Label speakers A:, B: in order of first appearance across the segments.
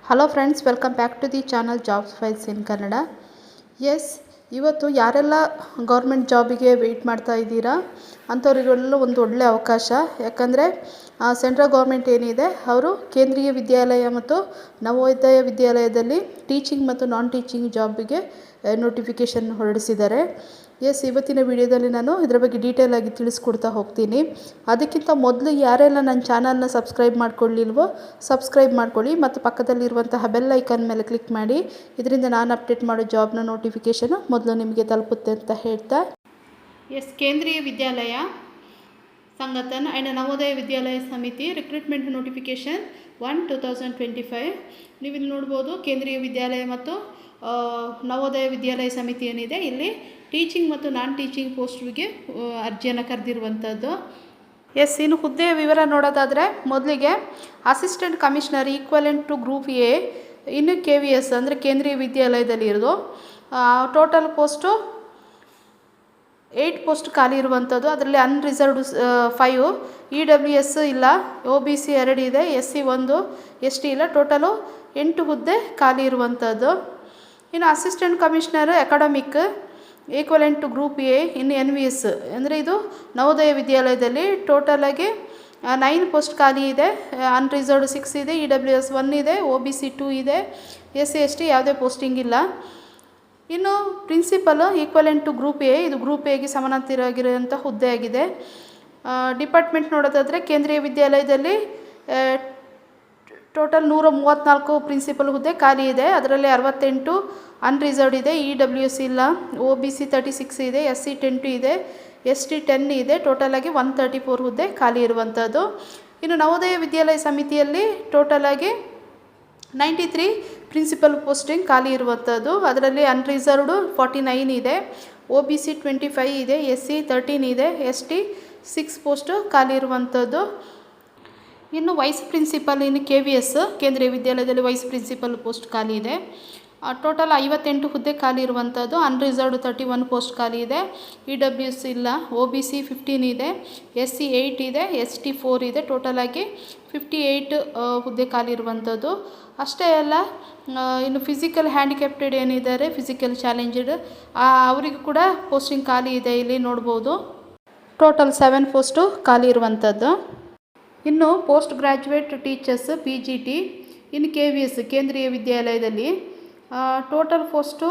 A: Hello friends, welcome back to the channel jobs files in Kannada. Yes, ಇವತ್ತು ಯಾರೆಲ್ಲ government ಜಾಬಿಗೆ weight ಮಾಡ್ತಾ ಇದ್ದೀರಾ ಅಂಥವ್ರಿಗೆಲ್ಲ ಒಂದು ಒಳ್ಳೆಯ ಅವಕಾಶ. ಯಾಕಂದರೆ ಸೆಂಟ್ರಲ್ ಗೌರ್ಮೆಂಟ್ ಏನಿದೆ ಅವರು ಕೇಂದ್ರೀಯ ವಿದ್ಯಾಲಯ ಮತ್ತು ನವೋದಯ ವಿದ್ಯಾಲಯದಲ್ಲಿ ಟೀಚಿಂಗ್ ಮತ್ತು ನಾನ್ ಟೀಚಿಂಗ್ ಜಾಬಿಗೆ ನೋಟಿಫಿಕೇಷನ್ ಹೊರಡಿಸಿದ್ದಾರೆ. ಎಸ್, ಇವತ್ತಿನ ವಿಡಿಯೋದಲ್ಲಿ ನಾನು ಇದರ ಬಗ್ಗೆ ಡೀಟೇಲ್ ಆಗಿ ತಿಳಿಸ್ಕೊಡ್ತಾ ಹೋಗ್ತೀನಿ. ಅದಕ್ಕಿಂತ ಮೊದಲು ಯಾರೆಲ್ಲ ನನ್ನ ಚಾನಲ್ನ ಸಬ್ಸ್ಕ್ರೈಬ್ ಮಾಡ್ಕೊಳ್ಳಿಲ್ವೋ ಸಬ್ಸ್ಕ್ರೈಬ್ ಮಾಡ್ಕೊಳ್ಳಿ ಮತ್ತು ಪಕ್ಕದಲ್ಲಿರುವಂತಹ ಬೆಲ್ ಐಕಾನ್ ಮೇಲೆ ಕ್ಲಿಕ್ ಮಾಡಿ. ಇದರಿಂದ ನಾನು ಅಪ್ಡೇಟ್ ಮಾಡೋ ಜಾಬ್ನ ನೋಟಿಫಿಕೇಷನು ಮೊದಲು ನಿಮಗೆ ತಲುಪುತ್ತೆ ಅಂತ ಹೇಳ್ತಾ, ಎಸ್, ಕೇಂದ್ರೀಯ ವಿದ್ಯಾಲಯ ಸಂಘಟನ್ ಆ್ಯಂಡ್ ನವೋದಯ ವಿದ್ಯಾಲಯ ಸಮಿತಿ ರಿಕ್ರೂಟ್ಮೆಂಟ್ ನೋಟಿಫಿಕೇಷನ್ 1/2025. ನೀವು ಇಲ್ಲಿ ನೋಡ್ಬೋದು, ಕೇಂದ್ರೀಯ ವಿದ್ಯಾಲಯ ಮತ್ತು ನವೋದಯ ವಿದ್ಯಾಲಯ ಸಮಿತಿ ಏನಿದೆ ಇಲ್ಲಿ ಟೀಚಿಂಗ್ ಮತ್ತು ನಾನ್ ಟೀಚಿಂಗ್ ಪೋಸ್ಟ್ಗೆ ಅರ್ಜಿಯನ್ನು ಕರೆದಿರುವಂಥದ್ದು. ಎಸ್, ಇನ್ನು ಹುದ್ದೆಯ ವಿವರ ನೋಡೋದಾದರೆ ಮೊದಲಿಗೆ assistant commissioner equivalent to group A ಇನ್ನು KVS ಅಂದರೆ ಕೇಂದ್ರೀಯ ವಿದ್ಯಾಲಯದಲ್ಲಿ ಇರೋದು. ಟೋಟಲ್ ಪೋಸ್ಟು 8 ಪೋಸ್ಟ್ ಖಾಲಿ ಇರುವಂಥದ್ದು. ಅದರಲ್ಲಿ ಅನ್ರಿಸರ್ವ್ಡ್ 5, EWS ಇಲ್ಲ, OBC 2 ಇದೆ, SC 1, ST ಇಲ್ಲ. ಟೋಟಲು 8 ಹುದ್ದೆ ಖಾಲಿ ಇರುವಂಥದ್ದು. ಇನ್ನು assistant commissioner academic equivalent to group A ಇನ್ನು NVS ಅಂದರೆ ಇದು ನವೋದಯ ವಿದ್ಯಾಲಯದಲ್ಲಿ ಟೋಟಲಾಗಿ 9 ಪೋಸ್ಟ್ ಖಾಲಿ ಇದೆ. ಅನ್ರಿಸರ್ವ್ಡ್ 6 ಇದೆ, EWS 1 ಇದೆ, OBC 2 ಇದೆ, SC ST ಯಾವುದೇ ಪೋಸ್ಟಿಂಗ್ ಇಲ್ಲ. ಇನ್ನು principal equivalent to group A, ಇದು ಗ್ರೂಪ್ ಎಗೆ ಸಮಾನಾಂತರವಾಗಿರುವಂಥ ಹುದ್ದೆ ಆಗಿದೆ. ಡಿಪಾರ್ಟ್ಮೆಂಟ್ ನೋಡೋದಾದರೆ ಕೇಂದ್ರೀಯ ವಿದ್ಯಾಲಯದಲ್ಲಿ ಟೋಟಲ್ 134 ಪ್ರಿನ್ಸಿಪಲ್ ಹುದ್ದೆ ಖಾಲಿ ಇದೆ. ಅದರಲ್ಲಿ 68 ಅನ್ರಿಸರ್ವ್ಡ್ ಇದೆ, EWS ಇಲ್ಲ, OBC 36 ಇದೆ, SC 10 ಇದೆ, ST 10 ಇದೆ. ಟೋಟಲಾಗಿ 134 ಹುದ್ದೆ ಖಾಲಿ ಇರುವಂಥದ್ದು. ಇನ್ನು ನವೋದಯ ವಿದ್ಯಾಲಯ ಸಮಿತಿಯಲ್ಲಿ ಟೋಟಲಾಗಿ 93 ಪ್ರಿನ್ಸಿಪಲ್ ಪೋಸ್ಟಿಂಗ್ ಖಾಲಿ ಇರುವಂಥದ್ದು. ಅದರಲ್ಲಿ ಅನ್ರಿಸರ್ವ್ಡ್ 49 ಇದೆ, OBC 25 ಇದೆ, SC 13 ಇದೆ, ST 6 ಪೋಸ್ಟು ಖಾಲಿ ಇರುವಂಥದ್ದು. ಇನ್ನು ವೈಸ್ ಪ್ರಿನ್ಸಿಪಲ್ ಇನ್ನು KVS ಕೇಂದ್ರೀಯ ವಿದ್ಯಾಲಯದಲ್ಲಿ ವೈಸ್ ಪ್ರಿನ್ಸಿಪಲ್ ಪೋಸ್ಟ್ ಖಾಲಿ ಇದೆ. ಟೋಟಲ್ 58 ಹುದ್ದೆ ಖಾಲಿ ಇರುವಂಥದ್ದು. ಅನ್ರಿಸರ್ವ್ಡ್ 31 ಪೋಸ್ಟ್ ಖಾಲಿ ಇದೆ, EWS ಇಲ್ಲ, OBC 15 ಇದೆ, SC 8 ಇದೆ, ST 4 ಇದೆ. ಟೋಟಲಾಗಿ 58 ಹುದ್ದೆ ಖಾಲಿ ಇರುವಂಥದ್ದು. ಅಷ್ಟೇ ಅಲ್ಲ, ಇನ್ನು ಫಿಸಿಕಲ್ ಹ್ಯಾಂಡಿಕ್ಯಾಪ್ಟೆಡ್ ಏನಿದ್ದಾರೆ, ಫಿಸಿಕಲ್ ಚಾಲೆಂಜ್ಡ್ ಅವರಿಗೂ ಕೂಡ ಪೋಸ್ಟಿಂಗ್ ಖಾಲಿ ಇದೆ. ಇಲ್ಲಿ ನೋಡ್ಬೋದು, ಟೋಟಲ್ 7 ಪೋಸ್ಟು ಖಾಲಿ ಇರುವಂಥದ್ದು. ಇನ್ನು ಪೋಸ್ಟ್ ಗ್ರ್ಯಾಜುಯೇಟ್ ಟೀಚರ್ಸ್ PGT ಇನ್ನು KVS ಕೇಂದ್ರೀಯ ವಿದ್ಯಾಲಯದಲ್ಲಿ ಟೋಟಲ್ ಪೋಸ್ಟು,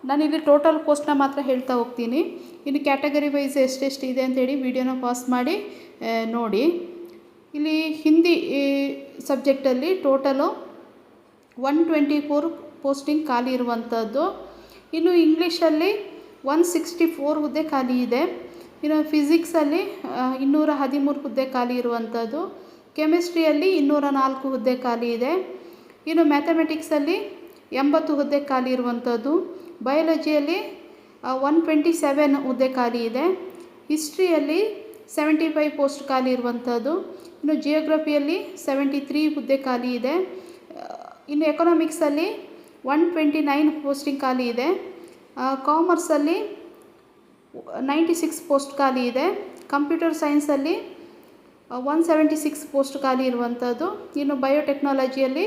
A: ನಾನಿಲ್ಲಿ ಟೋಟಲ್ ಪೋಸ್ಟ್ನ ಮಾತ್ರ ಹೇಳ್ತಾ ಹೋಗ್ತೀನಿ. ಇನ್ನು ಕ್ಯಾಟಗರಿ ವೈಸ್ ಎಷ್ಟೆಷ್ಟು ಇದೆ ಅಂತೇಳಿ ವಿಡಿಯೋನ ಪಾಸ್ ಮಾಡಿ ನೋಡಿ. ಇಲ್ಲಿ ಹಿಂದಿ ಸಬ್ಜೆಕ್ಟಲ್ಲಿ ಟೋಟಲು 124 ಪೋಸ್ಟಿಂಗ್ ಖಾಲಿ ಇರುವಂಥದ್ದು. ಇನ್ನು ಇಂಗ್ಲೀಷಲ್ಲಿ 164 ಹುದ್ದೆ ಖಾಲಿ ಇದೆ. ಇನ್ನು ಫಿಸಿಕ್ಸಲ್ಲಿ 213 ಹುದ್ದೆ ಖಾಲಿ ಇರುವಂಥದ್ದು. ಕೆಮಿಸ್ಟ್ರಿಯಲ್ಲಿ 204 ಹುದ್ದೆ ಖಾಲಿ ಇದೆ. ಇನ್ನು ಮ್ಯಾಥಮೆಟಿಕ್ಸಲ್ಲಿ 80 ಹುದ್ದೆ ಖಾಲಿ ಇರುವಂಥದ್ದು. ಬಯಾಲಜಿಯಲ್ಲಿ 127 ಹುದ್ದೆ ಖಾಲಿ ಇದೆ. ಹಿಸ್ಟ್ರಿಯಲ್ಲಿ 75 ಪೋಸ್ಟ್ ಖಾಲಿ ಇರುವಂಥದ್ದು. ಇನ್ನು ಜಿಯೋಗ್ರಫಿಯಲ್ಲಿ 73 ಹುದ್ದೆ ಖಾಲಿ ಇದೆ. ಇನ್ನು ಎಕನಾಮಿಕ್ಸಲ್ಲಿ 129 ಪೋಸ್ಟಿಂಗ್ ಖಾಲಿ ಇದೆ. ಕಾಮರ್ಸಲ್ಲಿ 96 ಪೋಸ್ಟ್ ಖಾಲಿ ಇದೆ. ಕಂಪ್ಯೂಟರ್ ಸೈನ್ಸಲ್ಲಿ 176 ಪೋಸ್ಟ್ ಖಾಲಿ ಇರುವಂಥದ್ದು. ಇನ್ನು ಬಯೋಟೆಕ್ನಾಲಜಿಯಲ್ಲಿ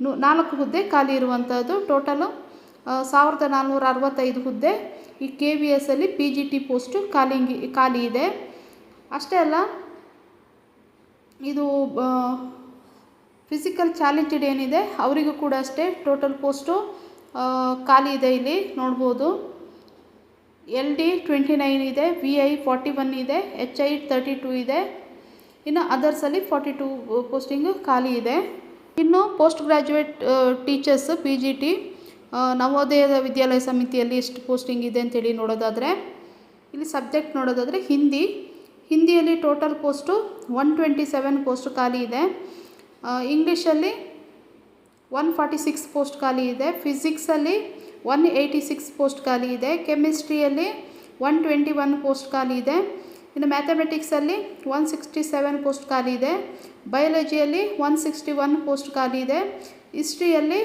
A: 4 ಹುದ್ದೆ ಖಾಲಿ ಇರುವಂಥದ್ದು. ಟೋಟಲು 1465 ಹುದ್ದೆ ಈ KVS ಅಲ್ಲಿ PGT ಪೋಸ್ಟು ಖಾಲಿ ಇದೆ. ಅಷ್ಟೇ ಅಲ್ಲ, ಇದು ಫಿಸಿಕಲ್ ಚಾಲೆಂಜ್ಡ್ ಏನಿದೆ ಅವರಿಗೂ ಕೂಡ ಅಷ್ಟೇ ಟೋಟಲ್ ಪೋಸ್ಟು ಖಾಲಿ ಇದೆ. ಇಲ್ಲಿ ನೋಡ್ಬೋದು, LD 29 ಇದೆ, VI 41 ಇದೆ, HI 32 ಇದೆ. ಇನ್ನು ಅದರ್ಸಲ್ಲಿ 42 ಪೋಸ್ಟಿಂಗು ಖಾಲಿ ಇದೆ. ಇನ್ನು ಪೋಸ್ಟ್ ಗ್ರ್ಯಾಜುಯೇಟ್ ಟೀಚರ್ಸ್ PGT ನವೋದಯದ ವಿದ್ಯಾಲಯ ಸಮಿತಿಯಲ್ಲಿ ಎಷ್ಟು ಪೋಸ್ಟಿಂಗ್ ಇದೆ ಅಂತೇಳಿ ನೋಡೋದಾದರೆ, ಇಲ್ಲಿ ಸಬ್ಜೆಕ್ಟ್ ನೋಡೋದಾದರೆ ಹಿಂದಿಯಲ್ಲಿ ಟೋಟಲ್ ಪೋಸ್ಟು 127 ಪೋಸ್ಟ್ ಖಾಲಿ ಇದೆ. ಇಂಗ್ಲೀಷಲ್ಲಿ 146 ಪೋಸ್ಟ್ ಖಾಲಿ ಇದೆ. ಫಿಸಿಕ್ಸಲ್ಲಿ 186 ಪೋಸ್ಟ್ ಖಾಲಿ ಇದೆ. ಕೆಮಿಸ್ಟ್ರಿಯಲ್ಲಿ 121 ಪೋಸ್ಟ್ ಖಾಲಿ ಇದೆ. ಇನ್ನು ಮ್ಯಾಥಮೆಟಿಕ್ಸಲ್ಲಿ 167 ಪೋಸ್ಟ್ ಖಾಲಿ ಇದೆ. ಬಯಾಲಜಿಯಲ್ಲಿ 161 ಪೋಸ್ಟ್ ಖಾಲಿ ಇದೆ. ಹಿಸ್ಟ್ರಿಯಲ್ಲಿ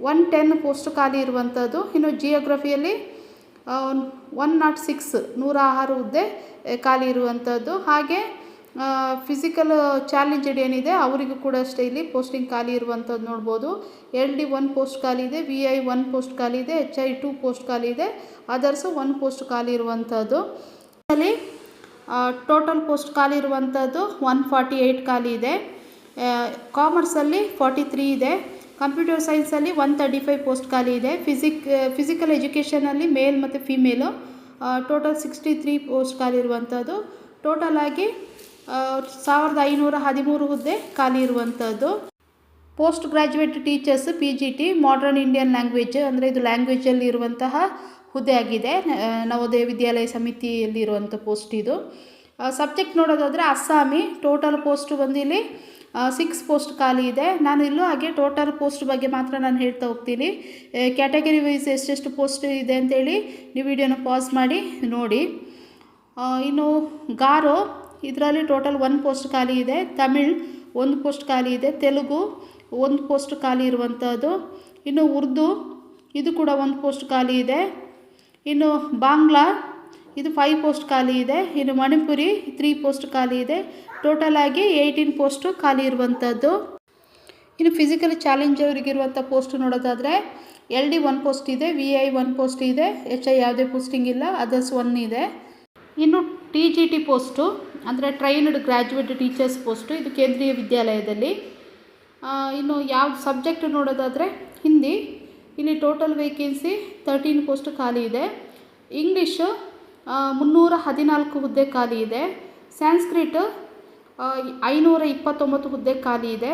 A: 110 ಪೋಸ್ಟ್ ಖಾಲಿ ಇರುವಂಥದ್ದು. ಇನ್ನು ಜಿಯೋಗ್ರಫಿಯಲ್ಲಿ 106 ಹುದ್ದೆ ಖಾಲಿ ಇರುವಂಥದ್ದು. ಹಾಗೆ ಫಿಸಿಕಲ್ ಚಾಲೆಂಜ್ಡ್ ಏನಿದೆ ಅವರಿಗೂ ಕೂಡ ಅಷ್ಟೇ ಇಲ್ಲಿ ಪೋಸ್ಟಿಂಗ್ ಖಾಲಿ ಇರುವಂಥದ್ದು ನೋಡ್ಬೋದು. LD 1 ಪೋಸ್ಟ್ ಖಾಲಿ ಇದೆ, VI 1 ಪೋಸ್ಟ್ ಖಾಲಿ ಇದೆ, HI 2 ಪೋಸ್ಟ್ ಖಾಲಿ ಇದೆ, ಅದರ್ಸು 1 ಪೋಸ್ಟ್ ಖಾಲಿ ಇರುವಂಥದ್ದು. ಅಲ್ಲಿ ಟೋಟಲ್ ಪೋಸ್ಟ್ ಖಾಲಿ ಇರುವಂಥದ್ದು 148 ಖಾಲಿ ಇದೆ. ಕಾಮರ್ಸಲ್ಲಿ 43 ಇದೆ. ಕಂಪ್ಯೂಟರ್ ಸೈನ್ಸಲ್ಲಿ 135 ಪೋಸ್ಟ್ ಖಾಲಿ ಇದೆ. ಫಿಸಿಕಲ್ ಎಜುಕೇಷನಲ್ಲಿ ಮೇಲ್ ಮತ್ತು ಫಿಮೇಲು ಟೋಟಲ್ 63 ಪೋಸ್ಟ್ ಖಾಲಿ ಇರುವಂಥದ್ದು. ಟೋಟಲ್ ಆಗಿ 1513 ಹುದ್ದೆ ಖಾಲಿ ಇರುವಂಥದ್ದು. Post graduate teachers PGT modern Indian language ಅಂದರೆ ಇದು ಲ್ಯಾಂಗ್ವೇಜಲ್ಲಿ ಇರುವಂತಹ ಹುದ್ದೆ ಆಗಿದೆ. ನವೋದಯ ವಿದ್ಯಾಲಯ ಸಮಿತಿಯಲ್ಲಿ ಇರುವಂಥ ಪೋಸ್ಟ್ ಇದು. ಸಬ್ಜೆಕ್ಟ್ ನೋಡೋದಾದರೆ ಅಸ್ಸಾಮಿ. ಟೋಟಲ್ ಪೋಸ್ಟ್ ಬಂದು ಇಲ್ಲಿ 6 ಪೋಸ್ಟ್ ಖಾಲಿ ಇದೆ. ನಾನು ಇಲ್ಲೂ ಹಾಗೆ ಟೋಟಲ್ ಪೋಸ್ಟ್ ಬಗ್ಗೆ ಮಾತ್ರ ನಾನು ಹೇಳ್ತಾ ಹೋಗ್ತೀನಿ. ಕ್ಯಾಟಗರಿ ವೈಸ್ ಎಷ್ಟೆಷ್ಟು ಪೋಸ್ಟ್ ಇದೆ ಅಂತೇಳಿ ನೀವು ವಿಡಿಯೋನ ಪಾಸ್ ಮಾಡಿ ನೋಡಿ. ಇನ್ನು ಗಾರೋ ಇದರಲ್ಲಿ ಟೋಟಲ್ 1 ಪೋಸ್ಟ್ ಖಾಲಿ ಇದೆ. ತಮಿಳ್ 1 ಪೋಸ್ಟ್ ಖಾಲಿ ಇದೆ. ತೆಲುಗು 1 ಪೋಸ್ಟ್ ಖಾಲಿ ಇರುವಂಥದ್ದು. ಇನ್ನು ಉರ್ದು ಇದು ಕೂಡ 1 ಪೋಸ್ಟ್ ಖಾಲಿ ಇದೆ. ಇನ್ನು ಬಾಂಗ್ಲಾ ಇದು 5 ಪೋಸ್ಟ್ ಖಾಲಿ ಇದೆ. ಇನ್ನು ಮಣಿಪುರಿ 3 ಪೋಸ್ಟ್ ಖಾಲಿ ಇದೆ. ಟೋಟಲ್ ಆಗಿ 18 ಪೋಸ್ಟು ಖಾಲಿ ಇರುವಂಥದ್ದು. ಇನ್ನು ಫಿಸಿಕಲ್ ಚಾಲೆಂಜ್ ಅವರಿಗಿರುವಂಥ ಪೋಸ್ಟ್ ನೋಡೋದಾದರೆ LD 1 ಪೋಸ್ಟ್ ಇದೆ, VI 1 ಪೋಸ್ಟ್ ಇದೆ, HI ಯಾವುದೇ ಪೋಸ್ಟಿಂಗ್ ಇಲ್ಲ, ಅದರ್ಸ್ 1 ಇದೆ. ಇನ್ನು TGT ಪೋಸ್ಟು ಅಂದರೆ ಟ್ರೈನ್ಡ್ ಗ್ರ್ಯಾಜುಯೇಟ್ ಟೀಚರ್ಸ್ ಪೋಸ್ಟು, ಇದು ಕೇಂದ್ರೀಯ ವಿದ್ಯಾಲಯದಲ್ಲಿ. ಇನ್ನು ಯಾವ ಸಬ್ಜೆಕ್ಟ್ ನೋಡೋದಾದರೆ ಹಿಂದಿ. ಇಲ್ಲಿ ಟೋಟಲ್ ವೇಕೆನ್ಸಿ 13 ಪೋಸ್ಟ್ ಖಾಲಿ ಇದೆ. ಇಂಗ್ಲೀಷು 314 ಹುದ್ದೆ ಖಾಲಿ ಇದೆ. ಸ್ಯಾನ್ಸ್ಕ್ರಿಟ್ 529 ಹುದ್ದೆ ಖಾಲಿ ಇದೆ.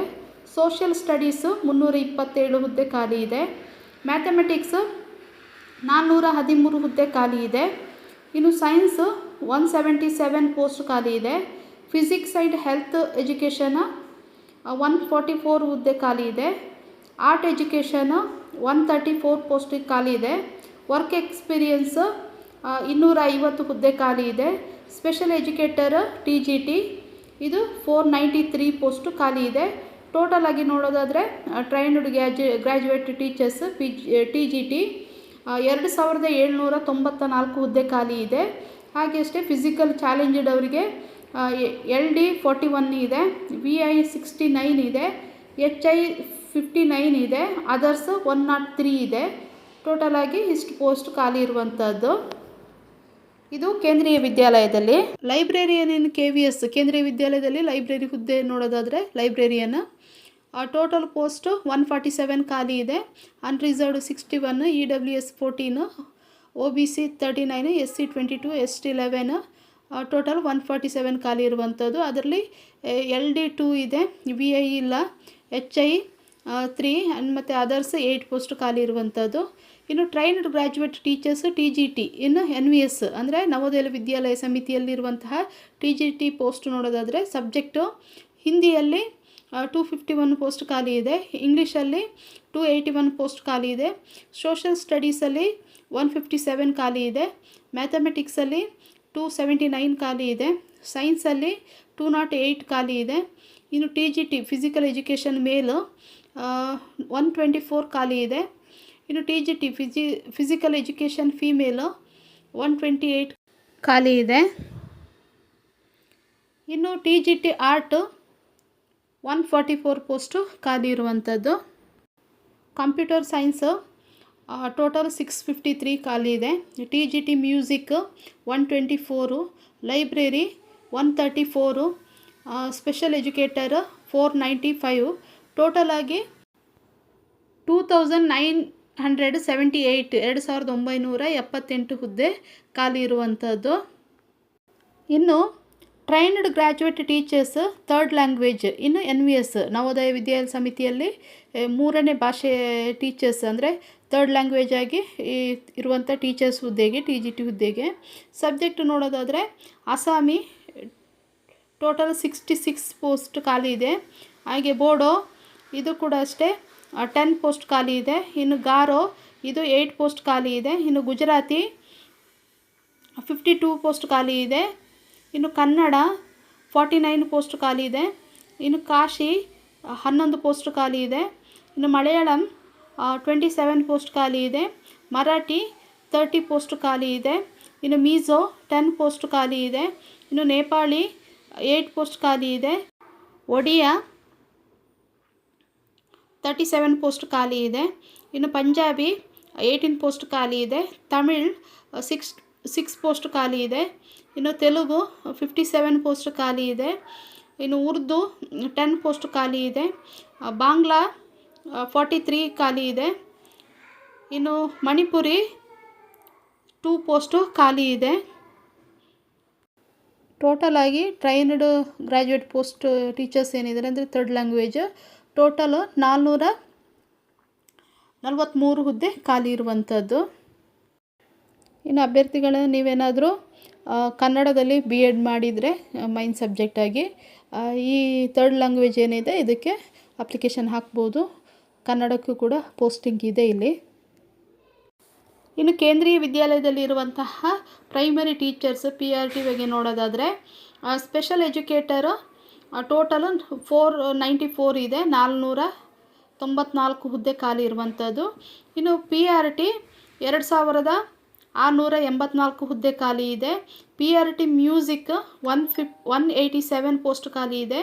A: ಸೋಷಿಯಲ್ ಸ್ಟಡೀಸು 327 ಹುದ್ದೆ ಖಾಲಿ ಇದೆ. ಮ್ಯಾಥಮೆಟಿಕ್ಸ್ 413 ಹುದ್ದೆ ಖಾಲಿ ಇದೆ. ಇನ್ನು ಸೈನ್ಸ್ 177 ಪೋಸ್ಟ್ ಖಾಲಿ ಇದೆ. ಫಿಸಿಕ್ಸ್ ಆ್ಯಂಡ್ ಹೆಲ್ತ್ ಎಜುಕೇಷನ್ 144 ಹುದ್ದೆ ಖಾಲಿ ಇದೆ. ಆರ್ಟ್ ಎಜುಕೇಷನ್ 134 ಪೋಸ್ಟ್ ಖಾಲಿ ಇದೆ. ವರ್ಕ್ ಎಕ್ಸ್ಪೀರಿಯನ್ಸ್ 250 ಹುದ್ದೆ ಖಾಲಿ ಇದೆ. ಸ್ಪೆಷಲ್ ಎಜುಕೇಟರ್ TGT ಇದು 493 ಪೋಸ್ಟು ಖಾಲಿ ಇದೆ. ಟೋಟಲ್ ಆಗಿ ನೋಡೋದಾದರೆ ಟ್ರೈನ್ಡ್ ಗ್ರ್ಯಾಜುಯೇಟ್ ಟೀಚರ್ಸ್ TGT 2794 ಹುದ್ದೆ ಖಾಲಿ ಇದೆ. ಹಾಗೆ ಅಷ್ಟೇ ಫಿಸಿಕಲ್ ಚಾಲೆಂಜ್ಡ್ ಅವರಿಗೆ LD 41 ಇದೆ, VI 69 ಇದೆ, HI 59 ಇದೆ, ಅದರ್ಸ್ 103 ಇದೆ. ಟೋಟಲ್ ಆಗಿ ಇಷ್ಟು ಪೋಸ್ಟ್ ಖಾಲಿ ಇರುವಂಥದ್ದು. ಇದು ಕೇಂದ್ರೀಯ ವಿದ್ಯಾಲಯದಲ್ಲಿ. ಲೈಬ್ರೇರಿಯನ್ ಇನ್ KVS ಕೇಂದ್ರೀಯ ವಿದ್ಯಾಲಯದಲ್ಲಿ ಲೈಬ್ರರಿ ಹುದ್ದೆ ನೋಡೋದಾದರೆ ಲೈಬ್ರೇರಿಯನ್ ಟೋಟಲ್ ಪೋಸ್ಟು 147 ಖಾಲಿ ಇದೆ. Unreserved 61, EWS 14, OBC 39, SC 22, ST 11, total 147 ಖಾಲಿ ಇರುವಂಥದ್ದು. ಅದರಲ್ಲಿ LD 2 ಇದೆ, VI ಇಲ್ಲ, HI 3 ಮತ್ತು ಅದರ್ಸ್ 8 ಪೋಸ್ಟ್ ಖಾಲಿ ಇರುವಂಥದ್ದು. ಇನ್ನು ಟ್ರೈನ್ಡ್ ಗ್ರ್ಯಾಜುಯೇಟ್ ಟೀಚರ್ಸ್ TGT ಇನ್ನು NVS ಅಂದರೆ ನವೋದಯ ವಿದ್ಯಾಲಯ ಸಮಿತಿಯಲ್ಲಿರುವಂತಹ TGT ಪೋಸ್ಟ್ ನೋಡೋದಾದರೆ ಸಬ್ಜೆಕ್ಟು ಹಿಂದಿಯಲ್ಲಿ 251 ಪೋಸ್ಟ್ ಖಾಲಿ ಇದೆ. ಇಂಗ್ಲೀಷಲ್ಲಿ 281 ಪೋಸ್ಟ್ ಖಾಲಿ ಇದೆ. ಸೋಷಿಯಲ್ ಸ್ಟಡೀಸಲ್ಲಿ 157 ಖಾಲಿ ಇದೆ. ಮ್ಯಾಥಮೆಟಿಕ್ಸಲ್ಲಿ 279 ಖಾಲಿ ಇದೆ. ಸೈನ್ಸಲ್ಲಿ 208 ಖಾಲಿ ಇದೆ. ಇನ್ನು TGT ಫಿಸಿಕಲ್ ಎಜುಕೇಷನ್ ಮೇಲು 124 ಖಾಲಿ ಇದೆ. ಇನ್ನು TGT ಫಿಸಿಕಲ್ ಎಜುಕೇಷನ್ ಫೀಮೇಲು 128 ಖಾಲಿ ಇದೆ. ಇನ್ನು TGT ಆರ್ಟ್ 144 ಪೋಸ್ಟು ಖಾಲಿ ಇರುವಂಥದ್ದು. ಕಂಪ್ಯೂಟರ್ ಸೈನ್ಸು ಟೋಟಲ್ 653 ಖಾಲಿ ಇದೆ. TGT music 124, library 134, special educator 495. Total ಆಗಿ 2978 ಹುದ್ದೆ ಖಾಲಿ ಇರುವಂಥದ್ದು. ಇನ್ನು trained graduate teachers third language ಇನ್ನು NVS ನವೋದಯ ವಿದ್ಯಾಲಯ ಸಮಿತಿಯಲ್ಲಿ 3ನೇ ಭಾಷೆ ಟೀಚರ್ಸ್ ಅಂದರೆ ಥರ್ಡ್ ಲ್ಯಾಂಗ್ವೇಜ್ ಆಗಿ ಇರುವಂಥ ಟೀಚರ್ಸ್ ಹುದ್ದೆಗೆ TGT ಹುದ್ದೆಗೆ ಸಬ್ಜೆಕ್ಟ್ ನೋಡೋದಾದರೆ ಅಸ್ಸಾಮಿ ಟೋಟಲ್ 66 ಪೋಸ್ಟ್ ಖಾಲಿ ಇದೆ. ಹಾಗೆ ಬೋಡೋ ಇದು ಕೂಡ ಅಷ್ಟೇ 10 ಪೋಸ್ಟ್ ಖಾಲಿ ಇದೆ. ಇನ್ನು ಗಾರೋ ಇದು 8 ಪೋಸ್ಟ್ ಖಾಲಿ ಇದೆ. ಇನ್ನು ಗುಜರಾತಿ 52 ಪೋಸ್ಟ್ ಖಾಲಿ ಇದೆ. ಇನ್ನು ಕನ್ನಡ 49 ಪೋಸ್ಟ್ ಖಾಲಿ ಇದೆ. ಇನ್ನು ಕಾಶಿ 11 ಪೋಸ್ಟ್ ಖಾಲಿ ಇದೆ. ಇನ್ನು ಮಲಯಾಳಂ 27 ಪೋಸ್ಟ್ ಖಾಲಿ ಇದೆ. ಮರಾಠಿ 30 ಪೋಸ್ಟ್ ಖಾಲಿ ಇದೆ. ಇನ್ನು ಮೀಝೋ 10 ಪೋಸ್ಟ್ ಖಾಲಿ ಇದೆ. ಇನ್ನು ನೇಪಾಳಿ 8 ಪೋಸ್ಟ್ ಖಾಲಿ ಇದೆ. ಒಡಿಯಾ 37 ಪೋಸ್ಟ್ ಖಾಲಿ ಇದೆ. ಇನ್ನು ಪಂಜಾಬಿ 18 ಪೋಸ್ಟ್ ಖಾಲಿ ಇದೆ. ತಮಿಳ್ 6 ಪೋಸ್ಟ್ ಖಾಲಿ ಇದೆ. ಇನ್ನು ತೆಲುಗು 57 ಪೋಸ್ಟ್ ಖಾಲಿ ಇದೆ. ಇನ್ನು ಉರ್ದು 10 ಪೋಸ್ಟ್ ಖಾಲಿ ಇದೆ. ಬಾಂಗ್ಲಾ 43 ಖಾಲಿ ಇದೆ. ಇನ್ನು ಮಣಿಪುರಿ 2 ಪೋಸ್ಟು ಖಾಲಿ ಇದೆ. ಟೋಟಲ್ ಆಗಿ ಟ್ರೈನ್ಡ್ ಗ್ರ್ಯಾಜುಯೇಟ್ ಪೋಸ್ಟ್ ಟೀಚರ್ಸ್ ಏನಿದ್ದಾರೆ ಅಂದರೆ ಥರ್ಡ್ ಲ್ಯಾಂಗ್ವೇಜ್ ಟೋಟಲು 443 ಹುದ್ದೆ ಖಾಲಿ ಇರುವಂಥದ್ದು. ಇನ್ನು ಅಭ್ಯರ್ಥಿಗಳು ನೀವೇನಾದರೂ ಕನ್ನಡದಲ್ಲಿ BEd ಮಾಡಿದರೆ ಮೈನ್ ಸಬ್ಜೆಕ್ಟಾಗಿ ಈ ಥರ್ಡ್ ಲ್ಯಾಂಗ್ವೇಜ್ ಏನಿದೆ ಇದಕ್ಕೆ ಅಪ್ಲಿಕೇಶನ್ ಹಾಕ್ಬೋದು. ಕನ್ನಡಕ್ಕೂ ಕೂಡ ಪೋಸ್ಟಿಂಗ್ ಇದೆ ಇಲ್ಲಿ. ಇನ್ನು ಕೇಂದ್ರೀಯ ವಿದ್ಯಾಲಯದಲ್ಲಿ ಇರುವಂತಹ ಪ್ರೈಮರಿ ಟೀಚರ್ಸ್ PRT ಬಗ್ಗೆ ನೋಡೋದಾದರೆ ಸ್ಪೆಷಲ್ ಎಜುಕೇಟರು ಟೋಟಲು 494 ಇದೆ. 494 ಹುದ್ದೆ ಖಾಲಿ ಇರುವಂಥದ್ದು. ಇನ್ನು PRT 2684 ಹುದ್ದೆ ಖಾಲಿ ಇದೆ. PRT ಮ್ಯೂಸಿಕ್ 187 ಪೋಸ್ಟ್ ಖಾಲಿ ಇದೆ.